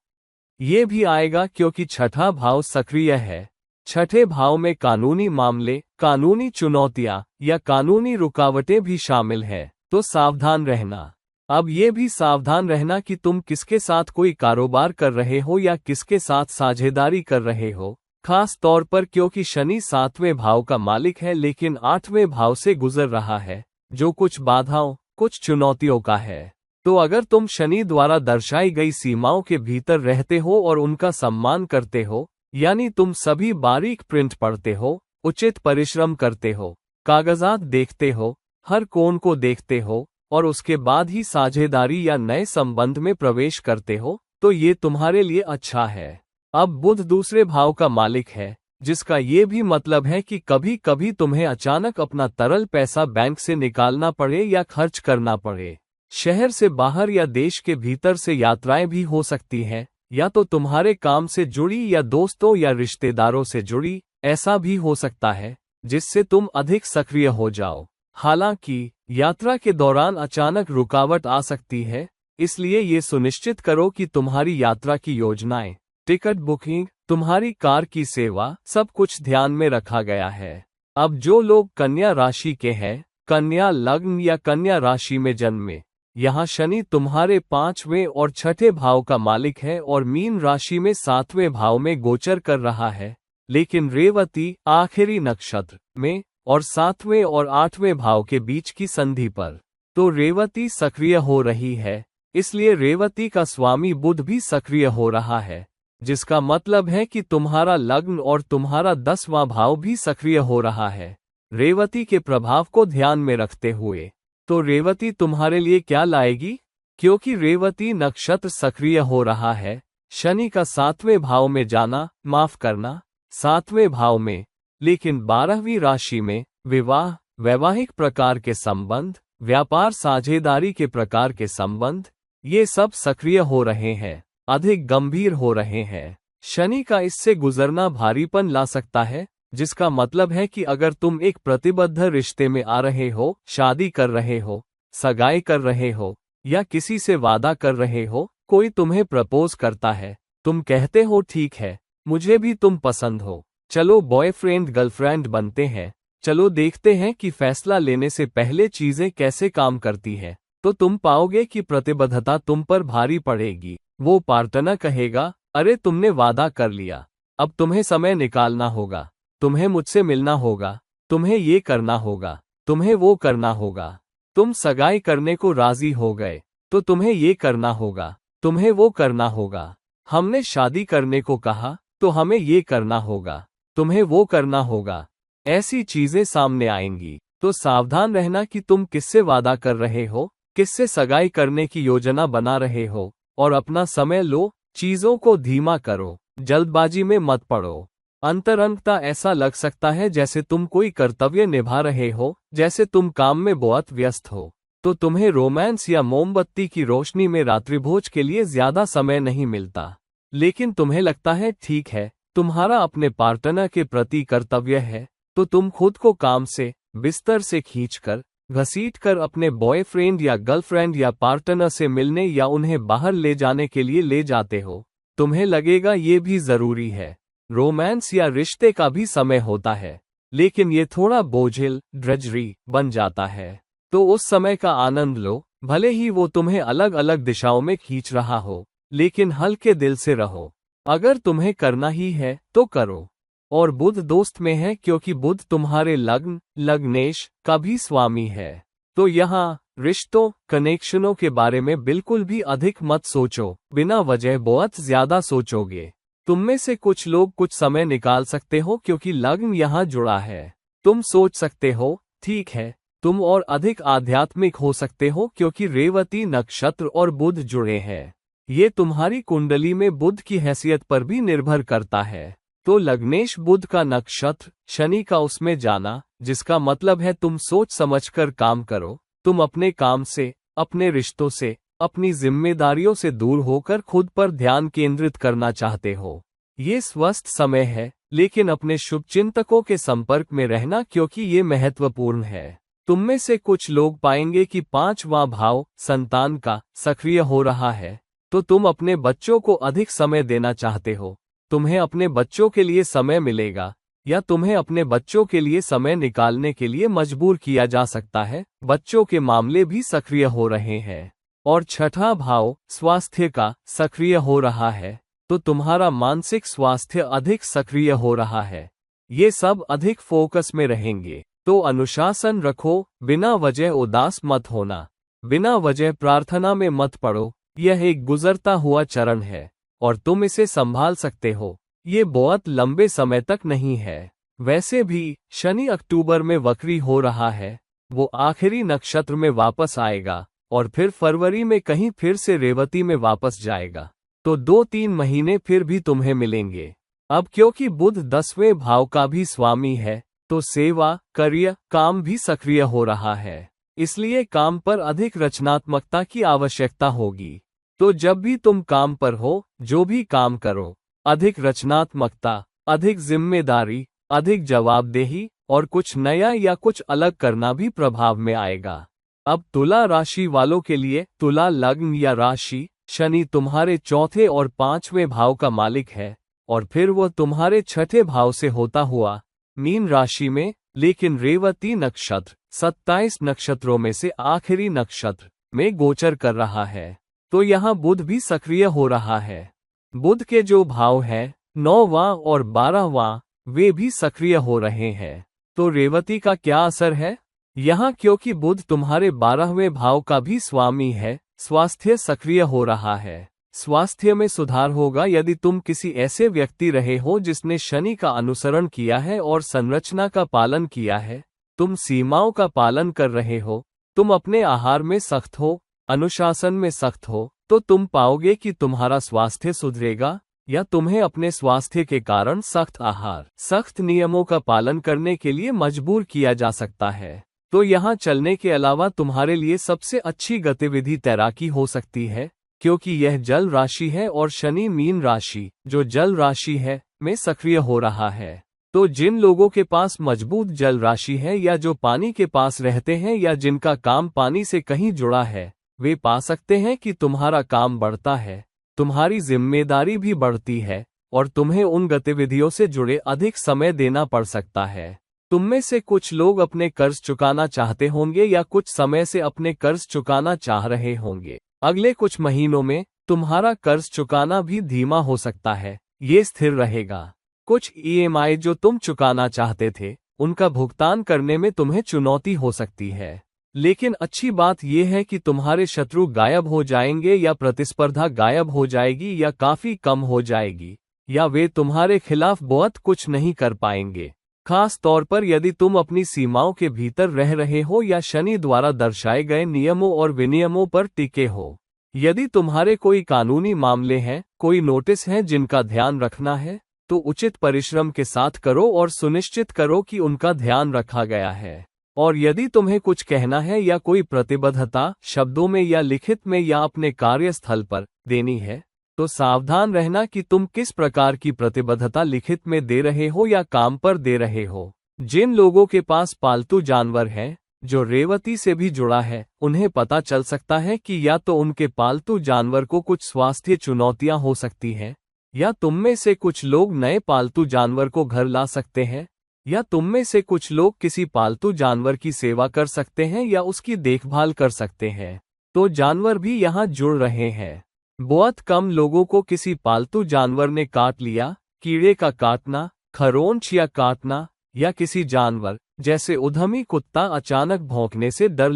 ये भी आएगा क्योंकि छठा भाव सक्रिय है। छठे भाव में कानूनी मामले, कानूनी चुनौतियां या कानूनी रुकावटें भी शामिल हैं, तो सावधान रहना। अब ये भी सावधान रहना कि तुम किसके साथ कोई कारोबार कर रहे हो या किसके साथ साझेदारी कर रहे हो, खास तौर पर क्योंकि शनि 7वें भाव का मालिक है लेकिन 8वें भाव से गुजर रहा है, जो कुछ बाधाओं, कुछ चुनौतियों का है। तो अगर तुम शनि द्वारा दर्शाई गई सीमाओं के भीतर रहते हो और उनका सम्मान करते हो, यानी तुम सभी बारीक प्रिंट पढ़ते हो, उचित परिश्रम करते हो, कागजात देखते हो, हर कोण को देखते हो, और उसके बाद ही साझेदारी या नए संबंध में प्रवेश करते हो, तो ये तुम्हारे लिए अच्छा है। अब बुध दूसरे भाव का मालिक है, जिसका ये भी मतलब है कि कभी कभी तुम्हें अचानक अपना तरल पैसा बैंक से निकालना पड़े या खर्च करना पड़े। शहर से बाहर या देश के भीतर से यात्राएं भी हो सकती हैं, या तो तुम्हारे काम से जुड़ी या दोस्तों या रिश्तेदारों से जुड़ी, ऐसा भी हो सकता है जिससे तुम अधिक सक्रिय हो जाओ। हालांकि यात्रा के दौरान अचानक रुकावट आ सकती है, इसलिए ये सुनिश्चित करो कि तुम्हारी यात्रा की योजनाएं, टिकट बुकिंग, तुम्हारी कार की सेवा, सब कुछ ध्यान में रखा गया है। अब जो लोग कन्या राशि के हैं, कन्या लग्न या कन्या राशि में जन्मे, यहाँ शनि तुम्हारे 5वें और 6ठे भाव का मालिक है और मीन राशि में 7वें भाव में गोचर कर रहा है, लेकिन रेवती आखिरी नक्षत्र में और 7वें और 8वें भाव के बीच की संधि पर। तो रेवती सक्रिय हो रही है, इसलिए रेवती का स्वामी बुध भी सक्रिय हो रहा है, जिसका मतलब है कि तुम्हारा लग्न और तुम्हारा 10वां भाव भी सक्रिय हो रहा है रेवती के प्रभाव को ध्यान में रखते हुए। तो रेवती तुम्हारे लिए क्या लाएगी? क्योंकि रेवती नक्षत्र सक्रिय हो रहा है, शनि का 7वें भाव में जाना, माफ करना 7वें भाव में, लेकिन 12वीं राशि में विवाह, वैवाहिक प्रकार के संबंध, व्यापार साझेदारी के प्रकार के संबंध, ये सब सक्रिय हो रहे हैं, अधिक गंभीर हो रहे हैं। शनि का इससे गुजरना भारीपन ला सकता है, जिसका मतलब है कि अगर तुम एक प्रतिबद्ध रिश्ते में आ रहे हो, शादी कर रहे हो, सगाई कर रहे हो, या किसी से वादा कर रहे हो, कोई तुम्हें प्रपोज करता है, तुम कहते हो ठीक है, मुझे भी तुम पसंद हो, चलो बॉयफ्रेंड गर्लफ्रेंड बनते हैं, चलो देखते हैं कि फैसला लेने से पहले चीजें कैसे काम करती है, तो तुम पाओगे कि प्रतिबद्धता तुम पर भारी पड़ेगी। वो पार्टनर कहेगा, अरे तुमने वादा कर लिया, अब तुम्हें समय निकालना होगा, तुम्हें मुझसे मिलना होगा, तुम्हें ये करना होगा, तुम्हें वो करना होगा। तुम सगाई करने को राजी हो गए, तो तुम्हें ये करना होगा, तुम्हें वो करना होगा। हमने शादी करने को कहा, तो हमें ये करना होगा, तुम्हें वो करना होगा। ऐसी चीजें सामने आएंगी, तो सावधान रहना कि तुम किससे वादा कर रहे हो, किससे सगाई करने की योजना बना रहे हो, और अपना समय लो, चीजों को धीमा करो, जल्दबाजी में मत पड़ो। अंतरंगता ऐसा लग सकता है जैसे तुम कोई कर्तव्य निभा रहे हो, जैसे तुम काम में बहुत व्यस्त हो, तो तुम्हें रोमांस या मोमबत्ती की रोशनी में रात्रिभोज के लिए ज्यादा समय नहीं मिलता। लेकिन तुम्हें लगता है ठीक है, तुम्हारा अपने पार्टनर के प्रति कर्तव्य है, तो तुम खुद को काम से, बिस्तर से खींचकर, घसीटकर अपने बॉयफ्रेंड या गर्लफ्रेंड या पार्टनर से मिलने या उन्हें बाहर ले जाने के लिए ले जाते हो। तुम्हें लगेगा ये भी जरूरी है, रोमांस या रिश्ते का भी समय होता है, लेकिन ये थोड़ा बोझिल, ड्रेजरी बन जाता है। तो उस समय का आनंद लो, भले ही वो तुम्हें अलग अलग दिशाओं में खींच रहा हो, लेकिन हल्के दिल से रहो। अगर तुम्हें करना ही है तो करो। और बुध दोस्त में है क्योंकि बुध तुम्हारे लग्न, लग्नेश का भी स्वामी है। तो यहाँ रिश्तों, कनेक्शनों के बारे में बिल्कुल भी अधिक मत सोचो, बिना वजह बहुत ज्यादा सोचोगे। तुम में से कुछ लोग कुछ समय निकाल सकते हो क्योंकि लग्न यहाँ जुड़ा है। तुम सोच सकते हो, ठीक है, तुम और अधिक आध्यात्मिक हो सकते हो क्योंकि रेवती नक्षत्र और बुध जुड़े हैं। ये तुम्हारी कुंडली में बुध की हैसियत पर भी निर्भर करता है। तो लग्नेश बुध का नक्षत्र, शनि का उसमें जाना, जिसका मतलब है तुम सोच समझकर काम करो। तुम अपने काम से, अपने रिश्तों से, अपनी जिम्मेदारियों से दूर होकर खुद पर ध्यान केंद्रित करना चाहते हो। ये स्वस्थ समय है, लेकिन अपने शुभचिंतकों के संपर्क में रहना, क्योंकि ये महत्वपूर्ण है। तुम में से कुछ लोग पाएंगे कि 5वां भाव संतान का सक्रिय हो रहा है, तो तुम अपने बच्चों को अधिक समय देना चाहते हो। तुम्हें अपने बच्चों के लिए समय मिलेगा, या तुम्हें अपने बच्चों के लिए समय निकालने के लिए मजबूर किया जा सकता है। बच्चों के मामले भी सक्रिय हो रहे हैं। और 6वां भाव स्वास्थ्य का सक्रिय हो रहा है, तो तुम्हारा मानसिक स्वास्थ्य अधिक सक्रिय हो रहा है। ये सब अधिक फोकस में रहेंगे। तो अनुशासन रखो, बिना वजह उदास मत होना, बिना वजह प्रार्थना में मत पड़ो। यह एक गुजरता हुआ चरण है और तुम इसे संभाल सकते हो। ये बहुत लंबे समय तक नहीं है। वैसे भी शनि अक्टूबर में वक्री हो रहा है, वो आखिरी नक्षत्र में वापस आएगा और फिर फरवरी में कहीं फिर से रेवती में वापस जाएगा। तो 2-3 महीने फिर भी तुम्हें मिलेंगे। अब क्योंकि बुध 10वें भाव का भी स्वामी है, तो सेवा, कार्य, काम भी सक्रिय हो रहा है। इसलिए काम पर अधिक रचनात्मकता की आवश्यकता होगी। तो जब भी तुम काम पर हो, जो भी काम करो, अधिक रचनात्मकता, अधिक जिम्मेदारी, अधिक जवाबदेही और कुछ नया या कुछ अलग करना भी प्रभाव में आएगा। अब तुला राशि वालों के लिए, तुला लग्न या राशि, शनि तुम्हारे 4थे और 5वें भाव का मालिक है और फिर वह तुम्हारे 6ठे भाव से होता हुआ मीन राशि में, लेकिन रेवती नक्षत्र 27 नक्षत्रों में से आखिरी नक्षत्र में गोचर कर रहा है। तो यहाँ बुध भी सक्रिय हो रहा है। बुध के जो भाव हैं 9वां और 12वां, वे भी सक्रिय हो रहे हैं। तो रेवती का क्या असर है यहाँ? क्योंकि बुध तुम्हारे 12वें भाव का भी स्वामी है, स्वास्थ्य सक्रिय हो रहा है। स्वास्थ्य में सुधार होगा यदि तुम किसी ऐसे व्यक्ति रहे हो जिसने शनि का अनुसरण किया है और संरचना का पालन किया है। तुम सीमाओं का पालन कर रहे हो, तुम अपने आहार में सख्त हो, अनुशासन में सख्त हो, तो तुम पाओगे कि तुम्हारा स्वास्थ्य सुधरेगा, या तुम्हें अपने स्वास्थ्य के कारण सख्त आहार, सख्त नियमों का पालन करने के लिए मजबूर किया जा सकता है। तो यहाँ चलने के अलावा तुम्हारे लिए सबसे अच्छी गतिविधि तैराकी हो सकती है, क्योंकि यह जल राशि है और शनि मीन राशि, जो जल राशि है, में सक्रिय हो रहा है। तो जिन लोगों के पास मजबूत जल राशि है या जो पानी के पास रहते हैं या जिनका काम पानी से कहीं जुड़ा है, वे पा सकते हैं कि तुम्हारा काम बढ़ता है, तुम्हारी जिम्मेदारी भी बढ़ती है और तुम्हें उन गतिविधियों से जुड़े अधिक समय देना पड़ सकता है। तुम में से कुछ लोग अपने कर्ज चुकाना चाहते होंगे या कुछ समय से अपने कर्ज चुकाना चाह रहे होंगे। अगले कुछ महीनों में तुम्हारा कर्ज चुकाना भी धीमा हो सकता है, ये स्थिर रहेगा। कुछ ईएमआई जो तुम चुकाना चाहते थे, उनका भुगतान करने में तुम्हें चुनौती हो सकती है। लेकिन अच्छी बात यह है कि तुम्हारे शत्रु गायब हो जाएंगे या प्रतिस्पर्धा गायब हो जाएगी या काफी कम हो जाएगी, या वे तुम्हारे खिलाफ बहुत कुछ नहीं कर पाएंगे। खास तौर पर यदि तुम अपनी सीमाओं के भीतर रह रहे हो या शनि द्वारा दर्शाए गए नियमों और विनियमों पर टिके हो। यदि तुम्हारे कोई कानूनी मामले हैं, कोई नोटिस हैं जिनका ध्यान रखना है, तो उचित परिश्रम के साथ करो और सुनिश्चित करो कि उनका ध्यान रखा गया है। और यदि तुम्हें कुछ कहना है या कोई प्रतिबद्धता शब्दों में या लिखित में या अपने कार्यस्थल पर देनी है, तो सावधान रहना कि तुम किस प्रकार की प्रतिबद्धता लिखित में दे रहे हो या काम पर दे रहे हो। जिन लोगों के पास पालतू जानवर हैं, जो रेवती से भी जुड़ा है, उन्हें पता चल सकता है कि या तो उनके पालतू जानवर को कुछ स्वास्थ्य चुनौतियां हो सकती हैं, या तुम में से कुछ लोग नए पालतू जानवर को घर ला सकते हैं, या तुम में से कुछ लोग किसी पालतू जानवर की सेवा कर सकते हैं या उसकी देखभाल कर सकते हैं। तो जानवर भी यहाँ जुड़ रहे हैं। बहुत कम लोगों को किसी पालतू जानवर ने काट लिया, कीड़े का काटना, खरोंच या काटना, या किसी जानवर जैसे उद्यमी कुत्ता अचानक भौंकने से डर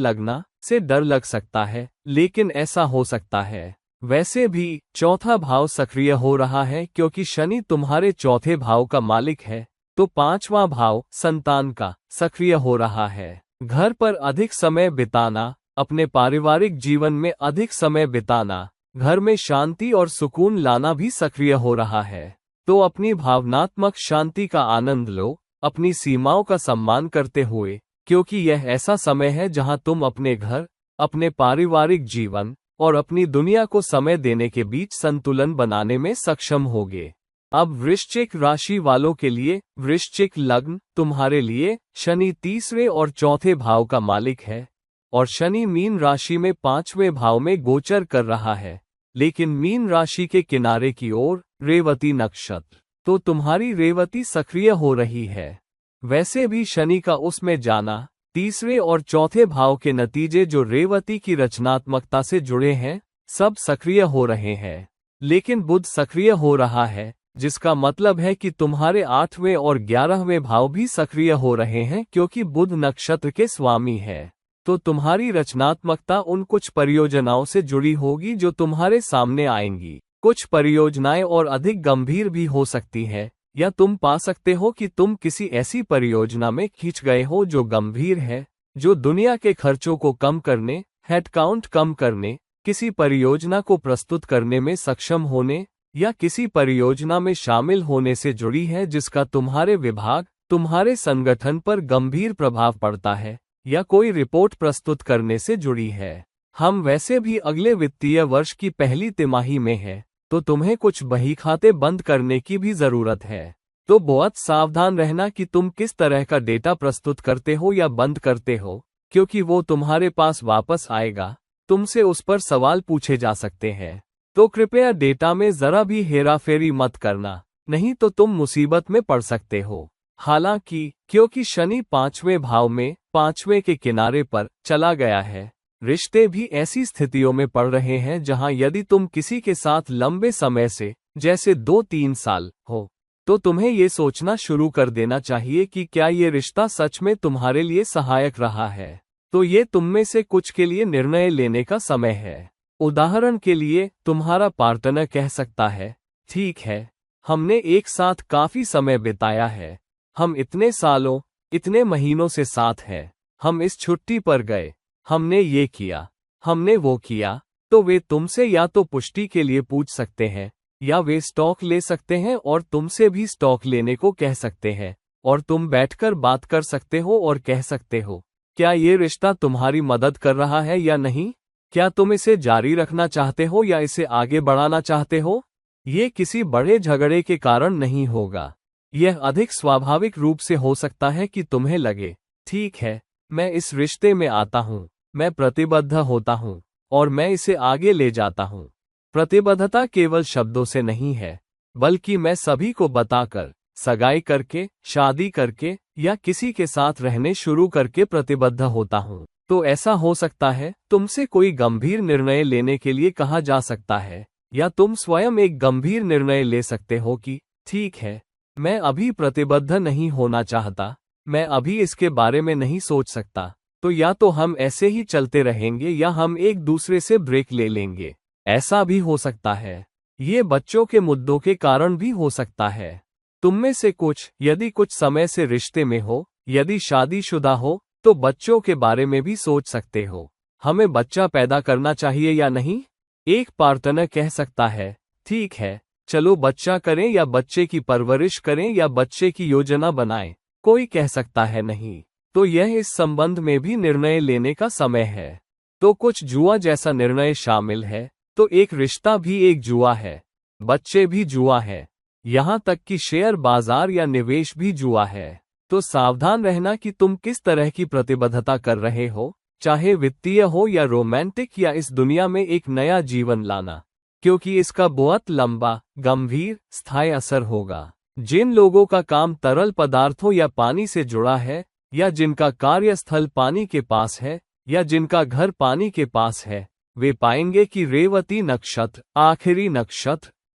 लग सकता है, लेकिन ऐसा हो सकता है। वैसे भी 4था भाव सक्रिय हो रहा है क्योंकि शनि तुम्हारे 4थे भाव का मालिक है, तो 5वां भाव संतान का सक्रिय हो रहा है। घर पर अधिक समय बिताना, अपने पारिवारिक जीवन में अधिक समय बिताना, घर में शांति और सुकून लाना भी सक्रिय हो रहा है। तो अपनी भावनात्मक शांति का आनंद लो, अपनी सीमाओं का सम्मान करते हुए, क्योंकि यह ऐसा समय है जहां तुम अपने घर, अपने पारिवारिक जीवन और अपनी दुनिया को समय देने के बीच संतुलन बनाने में सक्षम होगे। अब वृश्चिक राशि वालों के लिए, वृश्चिक लग्न तुम्हारे लिए शनि तीसरे और चौथे भाव का मालिक है और शनि मीन राशि में 5वें भाव में गोचर कर रहा है, लेकिन मीन राशि के किनारे की ओर रेवती नक्षत्र, तो तुम्हारी रेवती सक्रिय हो रही है। वैसे भी शनि का उसमें जाना, तीसरे और चौथे भाव के नतीजे जो रेवती की रचनात्मकता से जुड़े हैं, सब सक्रिय हो रहे हैं। लेकिन बुध सक्रिय हो रहा है, जिसका मतलब है कि तुम्हारे 8वें और 11वें भाव भी सक्रिय हो रहे हैं, क्योंकि बुध नक्षत्र के स्वामी है। तो तुम्हारी रचनात्मकता उन कुछ परियोजनाओं से जुड़ी होगी जो तुम्हारे सामने आएंगी। कुछ परियोजनाएं और अधिक गंभीर भी हो सकती है, या तुम पा सकते हो कि तुम किसी ऐसी परियोजना में खींच गए हो जो गंभीर है, जो दुनिया के खर्चों को कम करने, हेडकाउंट कम करने, किसी परियोजना को प्रस्तुत करने में सक्षम होने, या किसी परियोजना में शामिल होने से जुड़ी है जिसका तुम्हारे विभाग, तुम्हारे संगठन पर गंभीर प्रभाव पड़ता है, या कोई रिपोर्ट प्रस्तुत करने से जुड़ी है। हम वैसे भी अगले वित्तीय वर्ष की पहली तिमाही में हैं, तो तुम्हें कुछ बही खाते बंद करने की भी जरूरत है। तो बहुत सावधान रहना कि तुम किस तरह का डेटा प्रस्तुत करते हो या बंद करते हो, क्योंकि वो तुम्हारे पास वापस आएगा, तुमसे उस पर सवाल पूछे जा सकते हैं। तो कृपया डेटा में जरा भी हेराफेरी मत करना, नहीं तो तुम मुसीबत में पड़ सकते हो। हालांकि क्योंकि शनि 5वें भाव में 5वें के किनारे पर चला गया है, रिश्ते भी ऐसी स्थितियों में पड़ रहे हैं जहां यदि तुम किसी के साथ लंबे समय से, जैसे 2-3 साल हो, तो तुम्हें ये सोचना शुरू कर देना चाहिए कि क्या ये रिश्ता सच में तुम्हारे लिए सहायक रहा है। तो ये तुम में से कुछ के लिए निर्णय लेने का समय है। उदाहरण के लिए, तुम्हारा पार्टनर कह सकता है, ठीक है, हमने एक साथ काफी समय बिताया है, हम इतने सालों, इतने महीनों से साथ हैं, हम इस छुट्टी पर गए, हमने ये किया, हमने वो किया। तो वे तुमसे या तो पुष्टि के लिए पूछ सकते हैं, या वे स्टॉक ले सकते हैं और तुमसे भी स्टॉक लेने को कह सकते हैं, और तुम बैठकर बात कर सकते हो और कह सकते हो, क्या ये रिश्ता तुम्हारी मदद कर रहा है या नहीं? क्या तुम इसे जारी रखना चाहते हो या इसे आगे बढ़ाना चाहते हो? ये किसी बड़े झगड़े के कारण नहीं होगा। यह अधिक स्वाभाविक रूप से हो सकता है कि तुम्हें लगे, ठीक है, मैं इस रिश्ते में आता हूँ, मैं प्रतिबद्ध होता हूँ और मैं इसे आगे ले जाता हूँ। प्रतिबद्धता केवल शब्दों से नहीं है, बल्कि मैं सभी को बताकर, सगाई करके, शादी करके या किसी के साथ रहने शुरू करके प्रतिबद्ध होता हूँ। तो ऐसा हो सकता है तुमसे कोई गंभीर निर्णय लेने के लिए कहा जा सकता है, या तुम स्वयं एक गंभीर निर्णय ले सकते हो कि ठीक है, मैं अभी प्रतिबद्ध नहीं होना चाहता, मैं अभी इसके बारे में नहीं सोच सकता। तो या तो हम ऐसे ही चलते रहेंगे या हम एक दूसरे से ब्रेक ले लेंगे। ऐसा भी हो सकता है। ये बच्चों के मुद्दों के कारण भी हो सकता है। तुम में से कुछ यदि कुछ समय से रिश्ते में हो, यदि शादीशुदा हो, तो बच्चों के बारे में भी सोच सकते हो, हमें बच्चा पैदा करना चाहिए या नहीं। एक पार्टनर कह सकता है, ठीक है, चलो बच्चा करें या बच्चे की परवरिश करें या बच्चे की योजना बनाएं। कोई कह सकता है नहीं। तो यह इस संबंध में भी निर्णय लेने का समय है। तो कुछ जुआ जैसा निर्णय शामिल है, तो एक रिश्ता भी एक जुआ है, बच्चे भी जुआ है, यहाँ तक कि शेयर बाजार या निवेश भी जुआ है। तो सावधान रहना कि तुम किस तरह की प्रतिबद्धता कर रहे हो, चाहे वित्तीय हो या रोमांटिक या इस दुनिया में एक नया जीवन लाना, क्योंकि इसका बहुत लंबा, गंभीर, स्थायी असर होगा। जिन लोगों का काम तरल पदार्थों या पानी से जुड़ा है, या जिनका कार्यस्थल पानी के पास है, या जिनका घर पानी के पास है, वे पाएंगे कि रेवती नक्षत्र,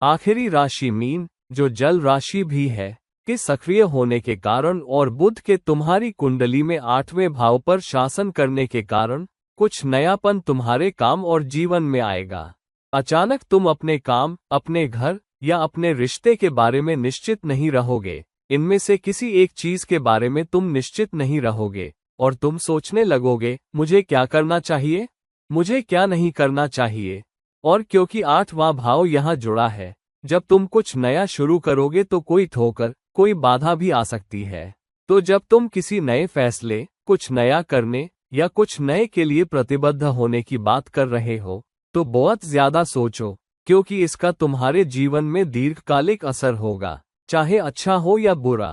आखिरी राशि मीन, जो जल राशि भी है, के सक्रिय होने के कारण और बुध के तुम्हारी कुंडली में 8वें भाव पर शासन करने के कारण कुछ नयापन तुम्हारे काम और जीवन में आएगा। अचानक तुम अपने काम, अपने घर या अपने रिश्ते के बारे में निश्चित नहीं रहोगे। इनमें से किसी एक चीज के बारे में तुम निश्चित नहीं रहोगे और तुम सोचने लगोगे, मुझे क्या करना चाहिए, मुझे क्या नहीं करना चाहिए। और क्योंकि 8वां भाव यहाँ जुड़ा है, जब तुम कुछ नया शुरू करोगे तो कोई ठोकर, कोई बाधा भी आ सकती है। तो जब तुम किसी नए फैसले, कुछ नया करने या कुछ नए के लिए प्रतिबद्ध होने की बात कर रहे हो, तो बहुत ज्यादा सोचो, क्योंकि इसका तुम्हारे जीवन में दीर्घकालिक असर होगा, चाहे अच्छा हो या बुरा।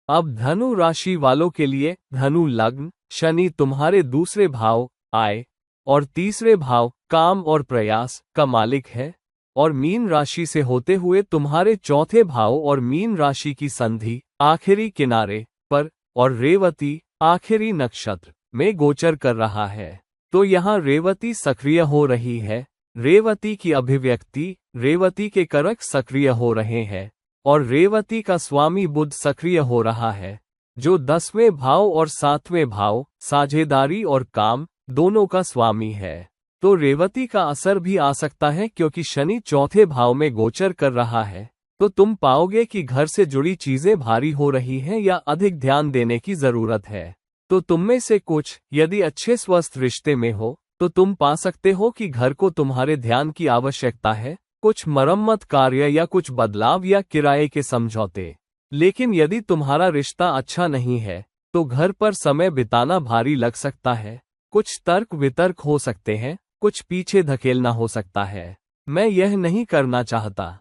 अब धनु राशि वालों के लिए धनु लग्न, शनि तुम्हारे दूसरे भाव आय और तीसरे भाव काम और प्रयास का मालिक है, और मीन राशि से होते हुए तुम्हारे चौथे भाव और मीन राशि की संधि आखिरी किनारे पर और रेवती आखिरी नक्षत्र में गोचर कर रहा है। तो यहाँ रेवती सक्रिय हो रही है, रेवती की अभिव्यक्ति, रेवती के कारक सक्रिय हो रहे हैं और रेवती का स्वामी बुध सक्रिय हो रहा है, जो 10वें भाव और 7वें भाव साझेदारी और काम दोनों का स्वामी है। तो रेवती का असर भी आ सकता है, क्योंकि शनि चौथे भाव में गोचर कर रहा है। तो तुम पाओगे कि घर से जुड़ी चीजें भारी हो रही हैं या अधिक ध्यान देने की जरूरत है। तो तुम में से कुछ यदि अच्छे स्वस्थ रिश्ते में हो तो तुम पा सकते हो कि घर को तुम्हारे ध्यान की आवश्यकता है, कुछ मरम्मत कार्य या कुछ बदलाव या किराए के समझौते। लेकिन यदि तुम्हारा रिश्ता अच्छा नहीं है तो घर पर समय बिताना भारी लग सकता है, कुछ तर्क वितर्क हो सकते हैं, कुछ पीछे धकेलना हो सकता है। मैं यह नहीं करना चाहता,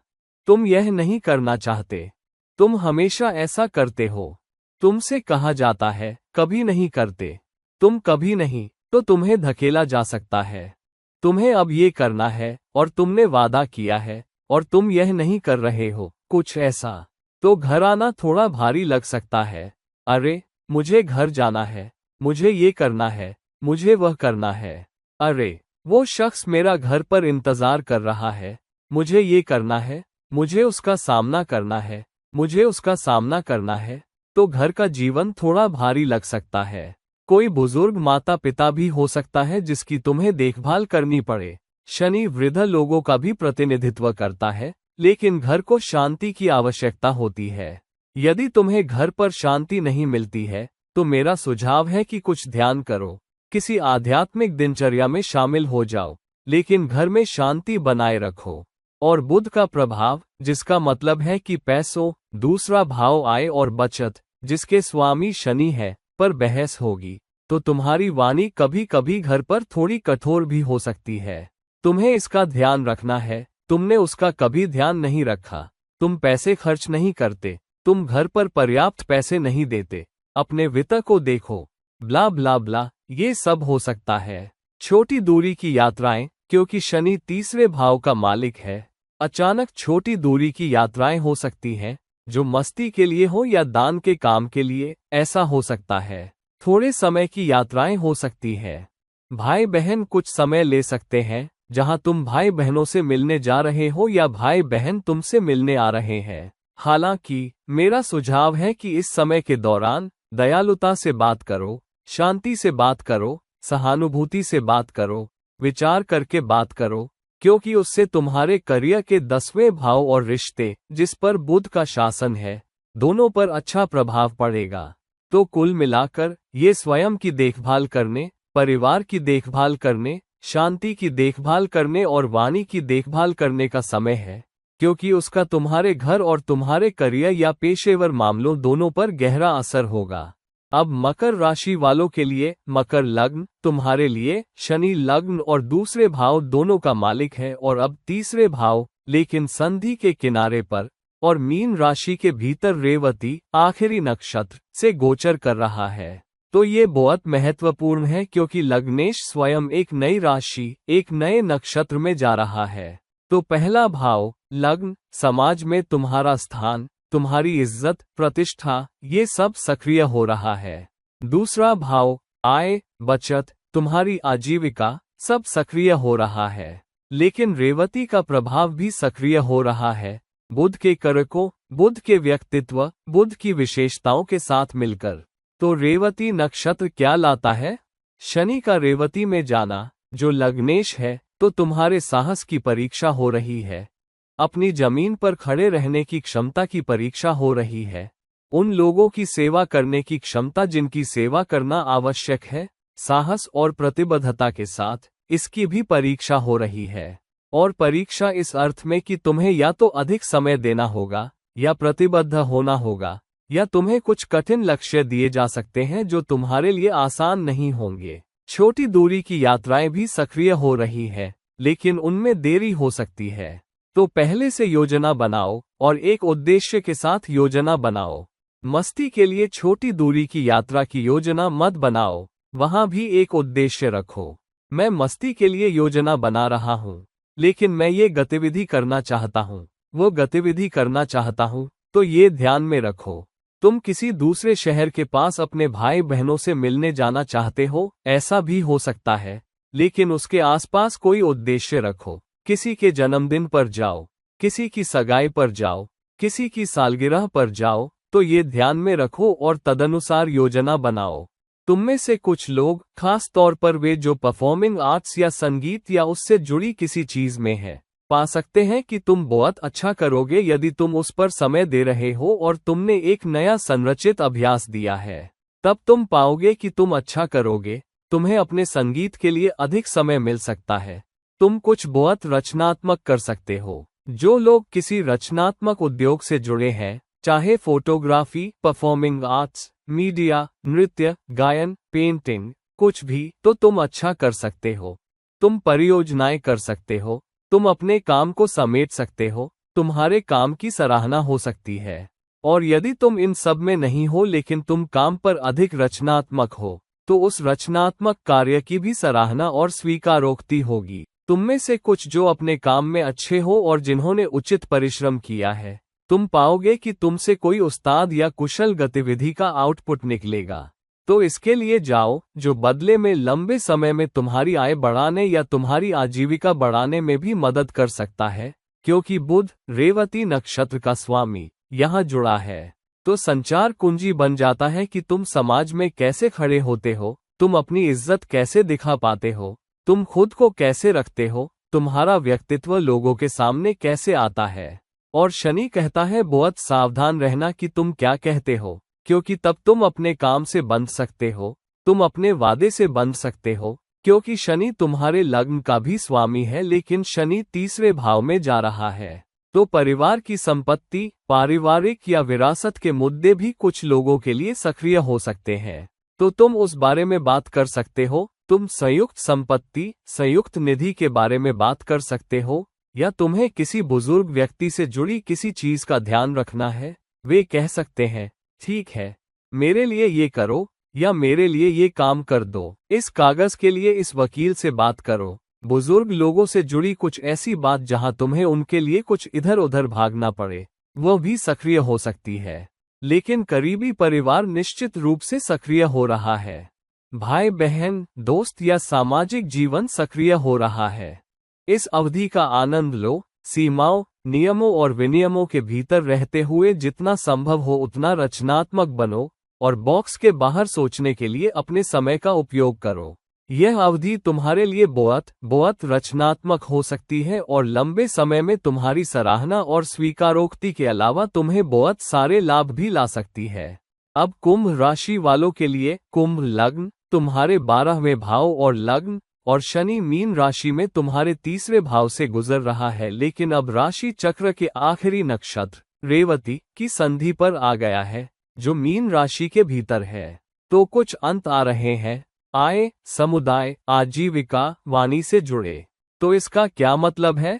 तुम यह नहीं करना चाहते, तुम हमेशा ऐसा करते हो, तुमसे कहा जाता है कभी नहीं करते, तुम कभी नहीं, तो तुम्हें धकेला जा सकता है। तुम्हें अब ये करना है और तुमने वादा किया है और तुम यह नहीं कर रहे हो, कुछ ऐसा। तो घर आना थोड़ा भारी लग सकता है। अरे मुझे घर जाना है, मुझे ये करना है, मुझे वह करना है, अरे वो शख्स मेरा घर पर इंतजार कर रहा है, मुझे ये करना है, मुझे उसका सामना करना है, मुझे उसका सामना करना है। तो घर का जीवन थोड़ा भारी लग सकता है। कोई बुजुर्ग माता पिता भी हो सकता है जिसकी तुम्हें देखभाल करनी पड़े। शनि वृद्ध लोगों का भी प्रतिनिधित्व करता है, लेकिन घर को शांति की आवश्यकता होती है। यदि तुम्हें घर पर शांति नहीं मिलती है तो मेरा सुझाव है कि कुछ ध्यान करो, किसी आध्यात्मिक दिनचर्या में शामिल हो जाओ, लेकिन घर में शांति बनाए रखो। और बुध का प्रभाव, जिसका मतलब है कि पैसों, दूसरा भाव आय और बचत, जिसके स्वामी शनि है, पर बहस होगी, तो तुम्हारी वाणी कभी कभी घर पर थोड़ी कठोर भी हो सकती है। तुम्हें इसका ध्यान रखना है, तुमने उसका कभी ध्यान नहीं रखा, तुम पैसे खर्च नहीं करते, तुम घर पर पर्याप्त पैसे नहीं देते, अपने वित्त को देखो, ब्ला ब्ला ब्ला, ये सब हो सकता है। छोटी दूरी की यात्राएं, क्योंकि शनि तीसरे भाव का मालिक है, अचानक छोटी दूरी की यात्राएं हो सकती हैं, जो मस्ती के लिए हो या दान के काम के लिए, ऐसा हो सकता है। थोड़े समय की यात्राएं हो सकती है। भाई बहन कुछ समय ले सकते हैं, जहां तुम भाई बहनों से मिलने जा रहे हो या भाई बहन तुमसे मिलने आ रहे हैं। हालांकि मेरा सुझाव है कि इस समय के दौरान दयालुता से बात करो, शांति से बात करो, सहानुभूति से बात करो, विचार करके बात करो, क्योंकि उससे तुम्हारे करियर के 10वें भाव और रिश्ते, जिस पर बुध का शासन है, दोनों पर अच्छा प्रभाव पड़ेगा। तो कुल मिलाकर ये स्वयं की देखभाल करने, परिवार की देखभाल करने, शांति की देखभाल करने और वाणी की देखभाल करने का समय है, क्योंकि उसका तुम्हारे घर और तुम्हारे करियर या पेशेवर मामलों दोनों पर गहरा असर होगा। अब मकर राशि वालों के लिए मकर लग्न तुम्हारे लिए शनि लग्न और दूसरे भाव दोनों का मालिक है, और अब तीसरे भाव लेकिन संधि के किनारे पर और मीन राशि के भीतर रेवती आखिरी नक्षत्र से गोचर कर रहा है। तो ये बहुत महत्वपूर्ण है, क्योंकि लग्नेश स्वयं एक नई राशि, एक नए नक्षत्र में जा रहा है। तो पहला भाव लग्न, समाज में तुम्हारा स्थान, तुम्हारी इज्जत, प्रतिष्ठा, ये सब सक्रिय हो रहा है। दूसरा भाव आय, बचत, तुम्हारी आजीविका, सब सक्रिय हो रहा है। लेकिन रेवती का प्रभाव भी सक्रिय हो रहा है, बुध के कारकों, बुध के व्यक्तित्व, बुध की विशेषताओं के साथ मिलकर। तो रेवती नक्षत्र क्या लाता है? शनि का रेवती में जाना, जो लग्नेश है, तो तुम्हारे साहस की परीक्षा हो रही है, अपनी जमीन पर खड़े रहने की क्षमता की परीक्षा हो रही है, उन लोगों की सेवा करने की क्षमता जिनकी सेवा करना आवश्यक है, साहस और प्रतिबद्धता के साथ इसकी भी परीक्षा हो रही है। और परीक्षा इस अर्थ में कि तुम्हें या तो अधिक समय देना होगा, या प्रतिबद्ध होना होगा, या तुम्हें कुछ कठिन लक्ष्य दिए जा सकते हैं जो तुम्हारे लिए आसान नहीं होंगे। छोटी दूरी की यात्राएं भी सक्रिय हो रही है, लेकिन उनमें देरी हो सकती है। तो पहले से योजना बनाओ और एक उद्देश्य के साथ योजना बनाओ। मस्ती के लिए छोटी दूरी की यात्रा की योजना मत बनाओ, वहां भी एक उद्देश्य रखो। मैं मस्ती के लिए योजना बना रहा हूँ, लेकिन मैं ये गतिविधि करना चाहता हूँ, वो गतिविधि करना चाहता हूँ, तो ये ध्यान में रखो। तुम किसी दूसरे शहर के पास अपने भाई बहनों से मिलने जाना चाहते हो, ऐसा भी हो सकता है, लेकिन उसके आसपास कोई उद्देश्य रखो। किसी के जन्मदिन पर जाओ, किसी की सगाई पर जाओ, किसी की सालगिरह पर जाओ, तो ये ध्यान में रखो और तदनुसार योजना बनाओ। तुममें से कुछ लोग, खास तौर पर वे जो परफॉर्मिंग आर्ट्स या संगीत या उससे जुड़ी किसी चीज में है, पा सकते हैं कि तुम बहुत अच्छा करोगे यदि तुम उस पर समय दे रहे हो और तुमने एक नया संरचित अभ्यास दिया है। तब तुम पाओगे कि तुम अच्छा करोगे। तुम्हें अपने संगीत के लिए अधिक समय मिल सकता है। तुम कुछ बहुत रचनात्मक कर सकते हो। जो लोग किसी रचनात्मक उद्योग से जुड़े हैं, चाहे फोटोग्राफी, परफॉर्मिंग आर्ट्स, मीडिया, नृत्य, गायन, पेंटिंग, कुछ भी, तो तुम अच्छा कर सकते हो। तुम परियोजनाएं कर सकते हो, तुम अपने काम को समेट सकते हो, तुम्हारे काम की सराहना हो सकती है। और यदि तुम इन सब में नहीं हो लेकिन तुम काम पर अधिक रचनात्मक हो, तो उस रचनात्मक कार्य की भी सराहना और स्वीकारोक्ति होगी। तुममें से कुछ जो अपने काम में अच्छे हो और जिन्होंने उचित परिश्रम किया है, तुम पाओगे कि तुमसे कोई उस्ताद या कुशल गतिविधि का आउटपुट निकलेगा। तो इसके लिए जाओ, जो बदले में लंबे समय में तुम्हारी आय बढ़ाने या तुम्हारी आजीविका बढ़ाने में भी मदद कर सकता है, क्योंकि बुध, रेवती नक्षत्र का स्वामी, यहाँ जुड़ा है। तो संचार कुंजी बन जाता है कि तुम समाज में कैसे खड़े होते हो, तुम अपनी इज्जत कैसे दिखा पाते हो, तुम खुद को कैसे रखते हो, तुम्हारा व्यक्तित्व लोगों के सामने कैसे आता है। और शनि कहता है बहुत सावधान रहना कि तुम क्या कहते हो, क्योंकि तब तुम अपने काम से बंध सकते हो, तुम अपने वादे से बंध सकते हो, क्योंकि शनि तुम्हारे लग्न का भी स्वामी है, लेकिन शनि तीसरे भाव में जा रहा है। तो परिवार की संपत्ति, पारिवारिक या विरासत के मुद्दे भी कुछ लोगों के लिए सक्रिय हो सकते हैं। तो तुम उस बारे में बात कर सकते हो। तुम संयुक्त संपत्ति, संयुक्त निधि के बारे में बात कर सकते हो, या तुम्हें किसी बुजुर्ग व्यक्ति से जुड़ी किसी चीज का ध्यान रखना है। वे कह सकते हैं, ठीक है, मेरे लिए ये करो, या मेरे लिए ये काम कर दो। इस कागज के लिए इस वकील से बात करो। बुजुर्ग लोगों से जुड़ी कुछ ऐसी बात जहां तुम्हें उनके लिए कुछ इधर उधर भागना पड़े, वह भी सक्रिय हो सकती है। लेकिन करीबी परिवार निश्चित रूप से सक्रिय हो रहा है। भाई बहन, दोस्त या सामाजिक जीवन सक्रिय हो रहा है। इस अवधि का आनंद लो। सीमाओं, नियमों और विनियमों के भीतर रहते हुए जितना संभव हो उतना रचनात्मक बनो, और बॉक्स के बाहर सोचने के लिए अपने समय का उपयोग करो। यह अवधि तुम्हारे लिए बहुत रचनात्मक हो सकती है और लंबे समय में तुम्हारी सराहना और स्वीकारोक्ति के अलावा तुम्हें बहुत सारे लाभ भी ला सकती है। अब कुंभ राशि वालों के लिए, कुंभ लग्न तुम्हारे 12वें भाव और लग्न, और शनि मीन राशि में तुम्हारे तीसरे भाव से गुजर रहा है, लेकिन अब राशि चक्र के आखिरी नक्षत्र रेवती की संधि पर आ गया है, जो मीन राशि के भीतर है। तो कुछ अंत आ रहे हैं, आय, समुदाय, आजीविका, वाणी से जुड़े। तो इसका क्या मतलब है?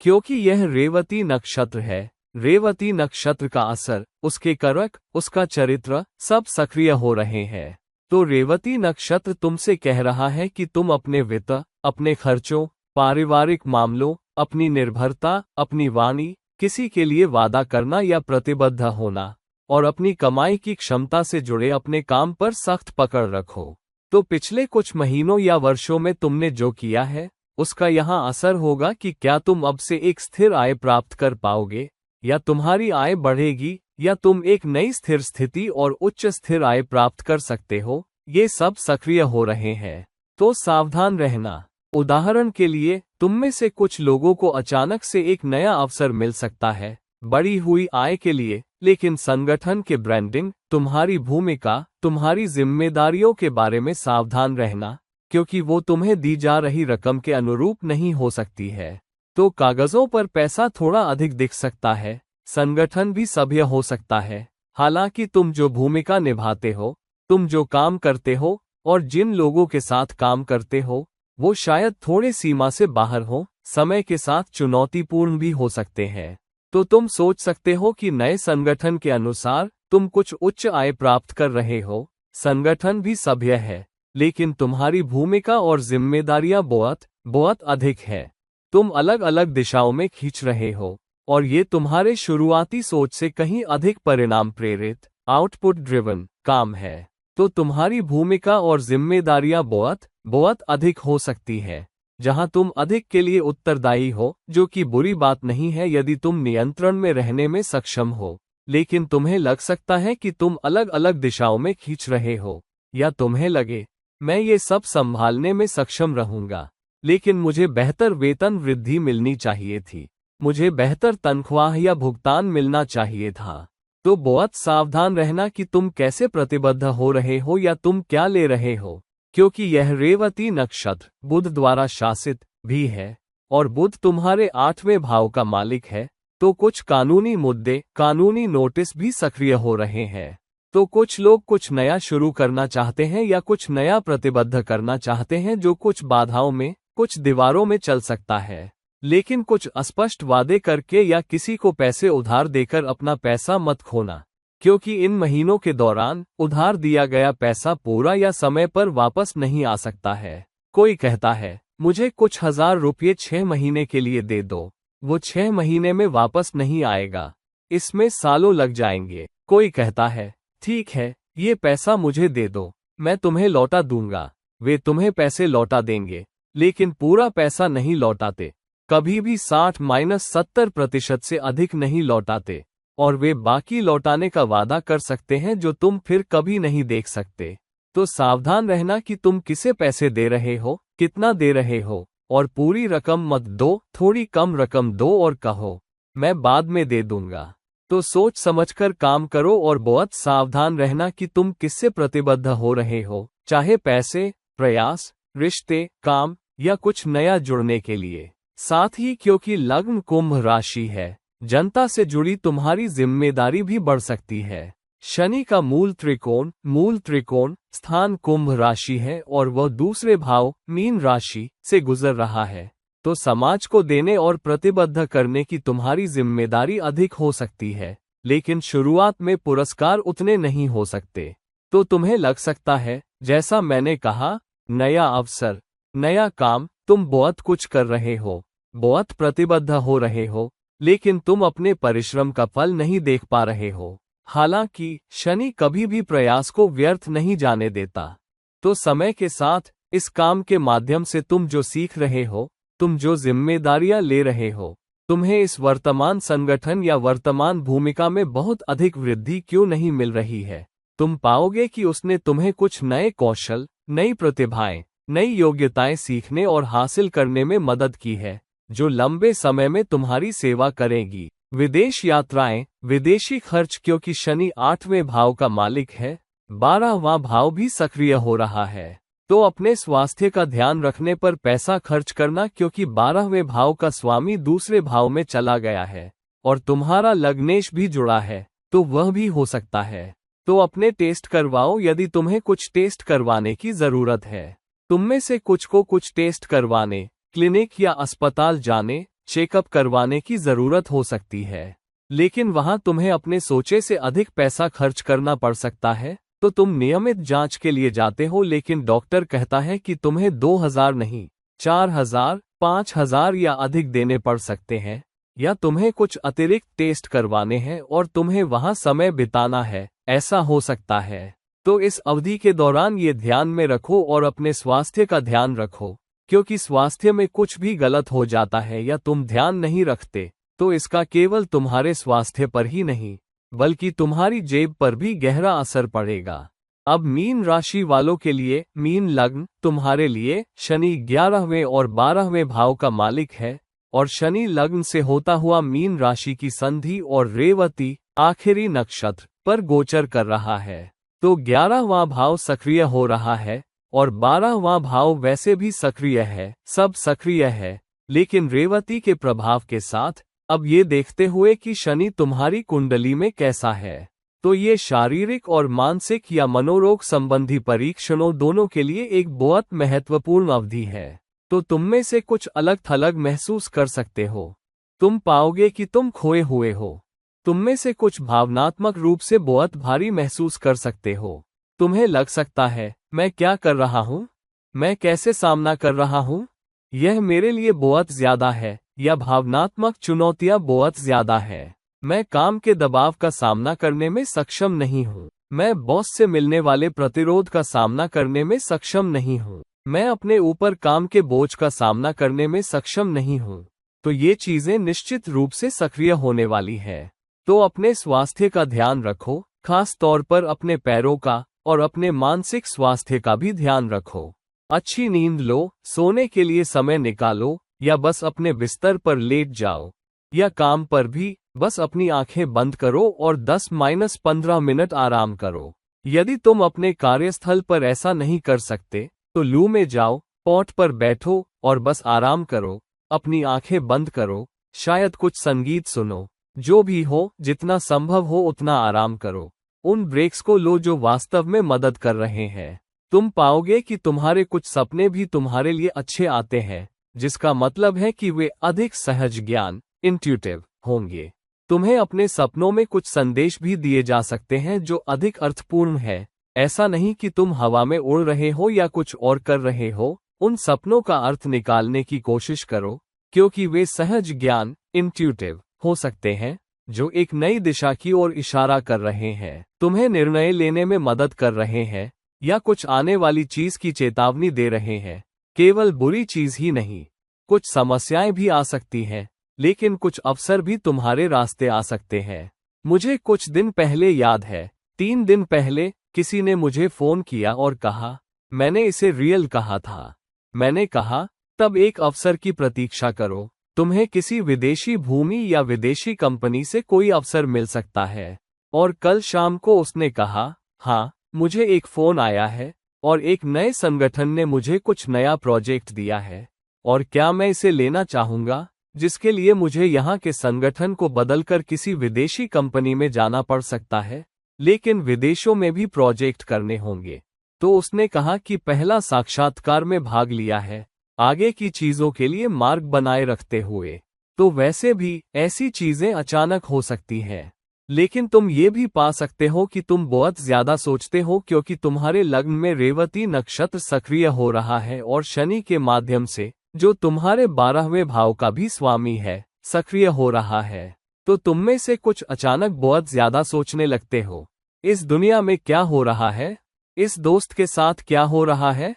क्योंकि यह रेवती नक्षत्र है, रेवती नक्षत्र का असर, उसके कारक, उसका चरित्र, सब सक्रिय हो रहे हैं। तो रेवती नक्षत्र तुमसे कह रहा है कि तुम अपने वित्त, अपने खर्चों, पारिवारिक मामलों, अपनी निर्भरता, अपनी वाणी, किसी के लिए वादा करना या प्रतिबद्ध होना, और अपनी कमाई की क्षमता से जुड़े अपने काम पर सख्त पकड़ रखो। तो पिछले कुछ महीनों या वर्षों में तुमने जो किया है, उसका यहाँ असर होगा कि क्या तुम अब से एक स्थिर आय प्राप्त कर पाओगे, या तुम्हारी आय बढ़ेगी, या तुम एक नई स्थिर स्थिति और उच्च स्थिर आय प्राप्त कर सकते हो। ये सब सक्रिय हो रहे हैं, तो सावधान रहना। उदाहरण के लिए, तुम में से कुछ लोगों को अचानक से एक नया अवसर मिल सकता है बढ़ी हुई आय के लिए, लेकिन संगठन के ब्रांडिंग, तुम्हारी भूमिका, तुम्हारी जिम्मेदारियों के बारे में सावधान रहना, क्योंकि वो तुम्हें दी जा रही रकम के अनुरूप नहीं हो सकती है। तो कागजों पर पैसा थोड़ा अधिक दिख सकता है, संगठन भी सभ्य हो सकता है, हालांकि तुम जो भूमिका निभाते हो, तुम जो काम करते हो और जिन लोगों के साथ काम करते हो, वो शायद थोड़े सीमा से बाहर हो, समय के साथ चुनौतीपूर्ण भी हो सकते हैं। तो तुम सोच सकते हो कि नए संगठन के अनुसार तुम कुछ उच्च आय प्राप्त कर रहे हो, संगठन भी सभ्य है, लेकिन तुम्हारी भूमिका और जिम्मेदारियां बहुत अधिक है। तुम अलग अलग दिशाओं में खींच रहे हो, और ये तुम्हारे शुरुआती सोच से कहीं अधिक परिणाम प्रेरित, आउटपुट ड्रिवन काम है। तो तुम्हारी भूमिका और जिम्मेदारियां बहुत अधिक हो सकती है, जहां तुम अधिक के लिए उत्तरदायी हो, जो कि बुरी बात नहीं है यदि तुम नियंत्रण में रहने में सक्षम हो। लेकिन तुम्हें लग सकता है कि तुम अलग अलग दिशाओं में खींच रहे हो, या तुम्हें लगे, मैं ये सब संभालने में सक्षम रहूंगा, लेकिन मुझे बेहतर वेतन वृद्धि मिलनी चाहिए थी, मुझे बेहतर तनख्वाह या भुगतान मिलना चाहिए था। तो बहुत सावधान रहना कि तुम कैसे प्रतिबद्ध हो रहे हो या तुम क्या ले रहे हो, क्योंकि यह रेवती नक्षत्र बुध द्वारा शासित भी है, और बुध तुम्हारे 8वें भाव का मालिक है। तो कुछ कानूनी मुद्दे, कानूनी नोटिस भी सक्रिय हो रहे हैं। तो कुछ लोग कुछ नया शुरू करना चाहते हैं या कुछ नया प्रतिबद्ध करना चाहते हैं, जो कुछ बाधाओं में, कुछ दीवारों में चल सकता है। लेकिन कुछ अस्पष्ट वादे करके या किसी को पैसे उधार देकर अपना पैसा मत खोना, क्योंकि इन महीनों के दौरान उधार दिया गया पैसा पूरा या समय पर वापस नहीं आ सकता है। कोई कहता है, मुझे कुछ हजार रुपये 6 महीने के लिए दे दो, वो 6 महीने में वापस नहीं आएगा, इसमें सालों लग जाएंगे। कोई कहता है, ठीक है, ये पैसा मुझे दे दो, मैं तुम्हें लौटा दूंगा। वे तुम्हें पैसे लौटा देंगे, लेकिन पूरा पैसा नहीं लौटाते, कभी भी 60-70% से अधिक नहीं लौटाते, और वे बाकी लौटाने का वादा कर सकते हैं जो तुम फिर कभी नहीं देख सकते। तो सावधान रहना कि तुम किसे पैसे दे रहे हो, कितना दे रहे हो, और पूरी रकम मत दो, थोड़ी कम रकम दो और कहो, मैं बाद में दे दूंगा। तो सोच समझकर काम करो और बहुत सावधान रहना कि तुम किससे प्रतिबद्ध हो रहे हो, चाहे पैसे, प्रयास, रिश्ते, काम या कुछ नया जुड़ने के लिए। साथ ही क्योंकि लग्न कुंभ राशि है, जनता से जुड़ी तुम्हारी जिम्मेदारी भी बढ़ सकती है। शनि का मूल त्रिकोण स्थान कुंभ राशि है और वह दूसरे भाव मीन राशि से गुजर रहा है। तो समाज को देने और प्रतिबद्ध करने की तुम्हारी जिम्मेदारी अधिक हो सकती है, लेकिन शुरुआत में पुरस्कार उतने नहीं हो सकते। तो तुम्हें लग सकता है, जैसा मैंने कहा, नया अवसर, नया काम, तुम बहुत कुछ कर रहे हो, बहुत प्रतिबद्ध हो रहे हो, लेकिन तुम अपने परिश्रम का फल नहीं देख पा रहे हो। हालांकि शनि कभी भी प्रयास को व्यर्थ नहीं जाने देता। तो समय के साथ इस काम के माध्यम से तुम जो सीख रहे हो, तुम जो जिम्मेदारियां ले रहे हो, तुम्हें इस वर्तमान संगठन या वर्तमान भूमिका में बहुत अधिक वृद्धि क्यों नहीं मिल रही है, तुम पाओगे कि उसने तुम्हें कुछ नए कौशल, नई प्रतिभाएं, नई योग्यताएं सीखने और हासिल करने में मदद की है, जो लंबे समय में तुम्हारी सेवा करेगी। विदेश यात्राएं, विदेशी खर्च, क्योंकि शनि 8वें भाव का मालिक है, 12वां भाव भी सक्रिय हो रहा है। तो अपने स्वास्थ्य का ध्यान रखने पर पैसा खर्च करना, क्योंकि 12वें भाव का स्वामी दूसरे भाव में चला गया है और तुम्हारा लग्नेश भी जुड़ा है, तो वह भी हो सकता है। तो अपने टेस्ट करवाओ यदि तुम्हें कुछ टेस्ट करवाने की जरूरत है। तुममें से कुछ को कुछ टेस्ट करवाने, क्लिनिक या अस्पताल जाने, चेकअप करवाने की जरूरत हो सकती है, लेकिन वहां तुम्हें अपने सोचे से अधिक पैसा खर्च करना पड़ सकता है। तो तुम नियमित जांच के लिए जाते हो, लेकिन डॉक्टर कहता है कि तुम्हें 2000 नहीं, 4000, 5000 या अधिक देने पड़ सकते हैं, या तुम्हें कुछ अतिरिक्त टेस्ट करवाने हैं और तुम्हें वहां समय बिताना है, ऐसा हो सकता है। तो इस अवधि के दौरान ये ध्यान में रखो और अपने स्वास्थ्य का ध्यान रखो, क्योंकि स्वास्थ्य में कुछ भी गलत हो जाता है या तुम ध्यान नहीं रखते, तो इसका केवल तुम्हारे स्वास्थ्य पर ही नहीं, बल्कि तुम्हारी जेब पर भी गहरा असर पड़ेगा। अब मीन राशि वालों के लिए, मीन लग्न तुम्हारे लिए शनि 11वें और 12वें भाव का मालिक है, और शनि लग्न से होता हुआ मीन राशि की संधि और रेवती आखिरी नक्षत्र पर गोचर कर रहा है। तो 11वां भाव सक्रिय हो रहा है और 12वां भाव वैसे भी सक्रिय है, सब सक्रिय है, लेकिन रेवती के प्रभाव के साथ अब ये देखते हुए कि शनि तुम्हारी कुंडली में कैसा है, तो ये शारीरिक और मानसिक या मनोरोग संबंधी परीक्षणों दोनों के लिए एक बहुत महत्वपूर्ण अवधि है। तो तुम में से कुछ अलग थलग महसूस कर सकते हो। तुम पाओगे कि तुम खोए हुए हो। तुम में से कुछ भावनात्मक रूप से बहुत भारी महसूस कर सकते हो। तुम्हें लग सकता है, मैं क्या कर रहा हूँ? मैं कैसे सामना कर रहा हूँ? यह मेरे लिए बहुत ज्यादा है, या भावनात्मक चुनौतियां बहुत ज्यादा है। मैं काम के दबाव का सामना करने में सक्षम नहीं हूँ। मैं बॉस से मिलने वाले प्रतिरोध का सामना करने में सक्षम नहीं हूँ। मैं अपने ऊपर काम के बोझ का सामना करने में सक्षम नहीं हूँ। तो ये चीजें निश्चित रूप से सक्रिय होने वाली है। तो अपने स्वास्थ्य का ध्यान रखो, खास तौर पर अपने पैरों का, और अपने मानसिक स्वास्थ्य का भी ध्यान रखो। अच्छी नींद लो, सोने के लिए समय निकालो, या बस अपने बिस्तर पर लेट जाओ। या काम पर भी बस अपनी आंखें बंद करो और 10-15 मिनट आराम करो। यदि तुम अपने कार्यस्थल पर ऐसा नहीं कर सकते, तो लू में जाओ, पॉट पर बैठो और बस आराम करो। अपनी आंखें बंद करो, शायद कुछ संगीत सुनो। जो भी हो, जितना संभव हो उतना आराम करो। उन ब्रेक्स को लो जो वास्तव में मदद कर रहे हैं। तुम पाओगे कि तुम्हारे कुछ सपने भी तुम्हारे लिए अच्छे आते हैं, जिसका मतलब है कि वे अधिक सहज ज्ञान, इंट्यूटिव होंगे। तुम्हें अपने सपनों में कुछ संदेश भी दिए जा सकते हैं जो अधिक अर्थपूर्ण है। ऐसा नहीं कि तुम हवा में उड़ रहे हो या कुछ और कर रहे हो। उन सपनों का अर्थ निकालने की कोशिश करो, क्योंकि वे सहज ज्ञान, इंट्यूटिव हो सकते हैं, जो एक नई दिशा की ओर इशारा कर रहे हैं, तुम्हें निर्णय लेने में मदद कर रहे हैं, या कुछ आने वाली चीज की चेतावनी दे रहे हैं। केवल बुरी चीज ही नहीं, कुछ समस्याएं भी आ सकती हैं, लेकिन कुछ अवसर भी तुम्हारे रास्ते आ सकते हैं। मुझे कुछ दिन पहले याद है, 3 दिन पहले किसी ने मुझे फोन किया और कहा, मैंने इसे रियल कहा था। मैंने कहा, तब एक अवसर की प्रतीक्षा करो। तुम्हें किसी विदेशी भूमि या विदेशी कंपनी से कोई अवसर मिल सकता है। और कल शाम को उसने कहा, हाँ, मुझे एक फोन आया है, और एक नए संगठन ने मुझे कुछ नया प्रोजेक्ट दिया है। और क्या मैं इसे लेना चाहूंगा, जिसके लिए मुझे यहाँ के संगठन को बदलकर किसी विदेशी कंपनी में जाना पड़ सकता है, लेकिन विदेशों में भी प्रोजेक्ट करने होंगे। तो उसने कहा कि पहला साक्षात्कार में भाग लिया है, आगे की चीजों के लिए मार्ग बनाए रखते हुए। तो वैसे भी ऐसी चीजें अचानक हो सकती हैं, लेकिन तुम ये भी पा सकते हो कि तुम बहुत ज्यादा सोचते हो, क्योंकि तुम्हारे लग्न में रेवती नक्षत्र सक्रिय हो रहा है और शनि के माध्यम से, जो तुम्हारे 12वें भाव का भी स्वामी है, सक्रिय हो रहा है। तो तुम में से कुछ अचानक बहुत ज्यादा सोचने लगते हो, इस दुनिया में क्या हो रहा है? इस दोस्त के साथ क्या हो रहा है?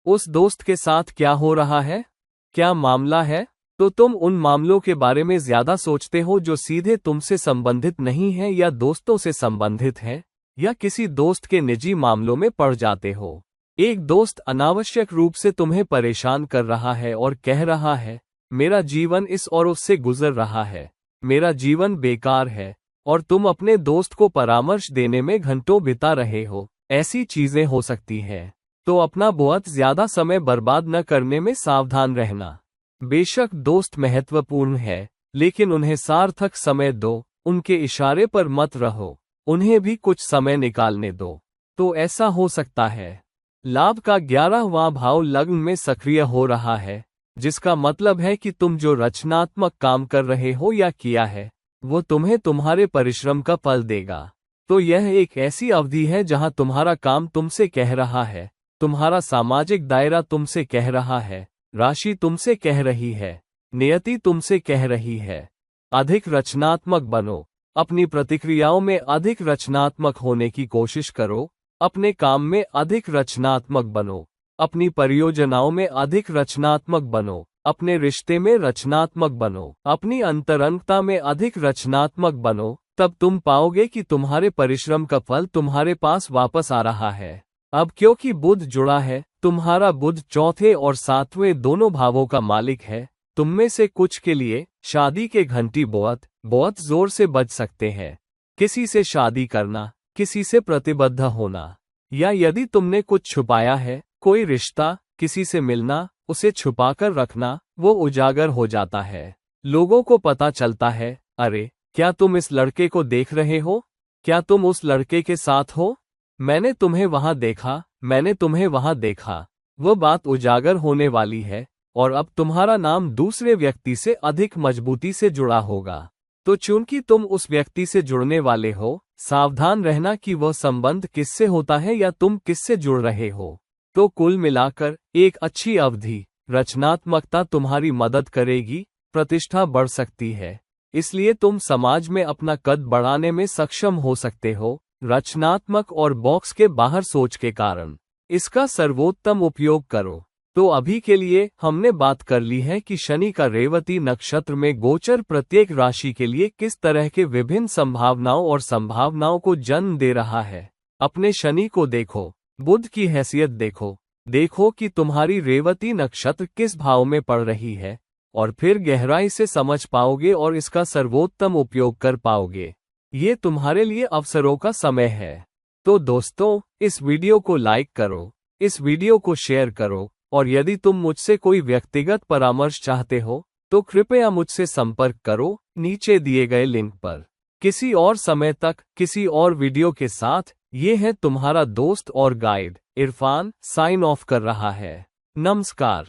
उस दोस्त के साथ क्या हो रहा है? क्या मामला है? तो तुम उन मामलों के बारे में ज्यादा सोचते हो जो सीधे तुमसे संबंधित नहीं है, या दोस्तों से संबंधित है, या किसी दोस्त के निजी मामलों में पड़ जाते हो। एक दोस्त अनावश्यक रूप से तुम्हें परेशान कर रहा है और कह रहा है, मेरा जीवन इस और उससे गुजर रहा है, मेरा जीवन बेकार है, और तुम अपने दोस्त को परामर्श देने में घंटों बिता रहे हो। ऐसी चीजें हो सकती हैं। तो अपना बहुत ज्यादा समय बर्बाद न करने में सावधान रहना। बेशक दोस्त महत्वपूर्ण है, लेकिन उन्हें सार्थक समय दो, उनके इशारे पर मत रहो, उन्हें भी कुछ समय निकालने दो। तो ऐसा हो सकता है, लाभ का 11वां भाव लग्न में सक्रिय हो रहा है, जिसका मतलब है कि तुम जो रचनात्मक काम कर रहे हो या किया है, वो तुम्हें तुम्हारे परिश्रम का फल देगा। तो यह एक ऐसी अवधि है जहां तुम्हारा काम तुमसे कह रहा है, तुम्हारा सामाजिक दायरा तुमसे कह रहा है, राशि तुमसे कह रही है, नियति तुमसे कह रही है, अधिक रचनात्मक बनो। अपनी प्रतिक्रियाओं में अधिक रचनात्मक होने की कोशिश करो। अपने काम में अधिक रचनात्मक बनो। अपनी परियोजनाओं में अधिक रचनात्मक बनो। अपने रिश्ते में रचनात्मक बनो। अपनी अंतरंगता में अधिक रचनात्मक बनो। तब तुम पाओगे कि तुम्हारे परिश्रम का फल तुम्हारे पास वापस आ रहा है। अब क्योंकि बुध जुड़ा है, तुम्हारा बुध चौथे और 7वें दोनों भावों का मालिक है, तुम में से कुछ के लिए शादी के घंटी बहुत जोर से बज सकते हैं। किसी से शादी करना, किसी से प्रतिबद्ध होना, या यदि तुमने कुछ छुपाया है, कोई रिश्ता, किसी से मिलना, उसे छुपाकर रखना, वो उजागर हो जाता है। लोगों को पता चलता है, अरे क्या तुम इस लड़के को देख रहे हो? क्या तुम उस लड़के के साथ हो? मैंने तुम्हें वहां देखा, मैंने तुम्हें वहां देखा। वह बात उजागर होने वाली है और अब तुम्हारा नाम दूसरे व्यक्ति से अधिक मजबूती से जुड़ा होगा। तो चूंकि तुम उस व्यक्ति से जुड़ने वाले हो, सावधान रहना कि वह संबंध किससे होता है या तुम किससे जुड़ रहे हो। तो कुल मिलाकर एक अच्छी अवधि रचनात्मकता तुम्हारी मदद करेगी, प्रतिष्ठा बढ़ सकती है, इसलिए तुम समाज में अपना कद बढ़ाने में सक्षम हो सकते हो, रचनात्मक और बॉक्स के बाहर सोच के कारण। इसका सर्वोत्तम उपयोग करो। तो अभी के लिए हमने बात कर ली है कि शनि का रेवती नक्षत्र में गोचर प्रत्येक राशि के लिए किस तरह के विभिन्न संभावनाओं को जन्म दे रहा है। अपने शनि को देखो, बुध की हैसियत देखो, देखो कि तुम्हारी रेवती नक्षत्र किस भाव में पड़ रही है और फिर गहराई से समझ पाओगे और इसका सर्वोत्तम उपयोग कर पाओगे। ये तुम्हारे लिए अवसरों का समय है। तो दोस्तों, इस वीडियो को लाइक करो, इस वीडियो को शेयर करो और यदि तुम मुझसे कोई व्यक्तिगत परामर्श चाहते हो तो कृपया मुझसे संपर्क करो नीचे दिए गए लिंक पर। किसी और समय तक किसी और वीडियो के साथ ये है तुम्हारा दोस्त और गाइड इरफान साइन ऑफ कर रहा है। नमस्कार।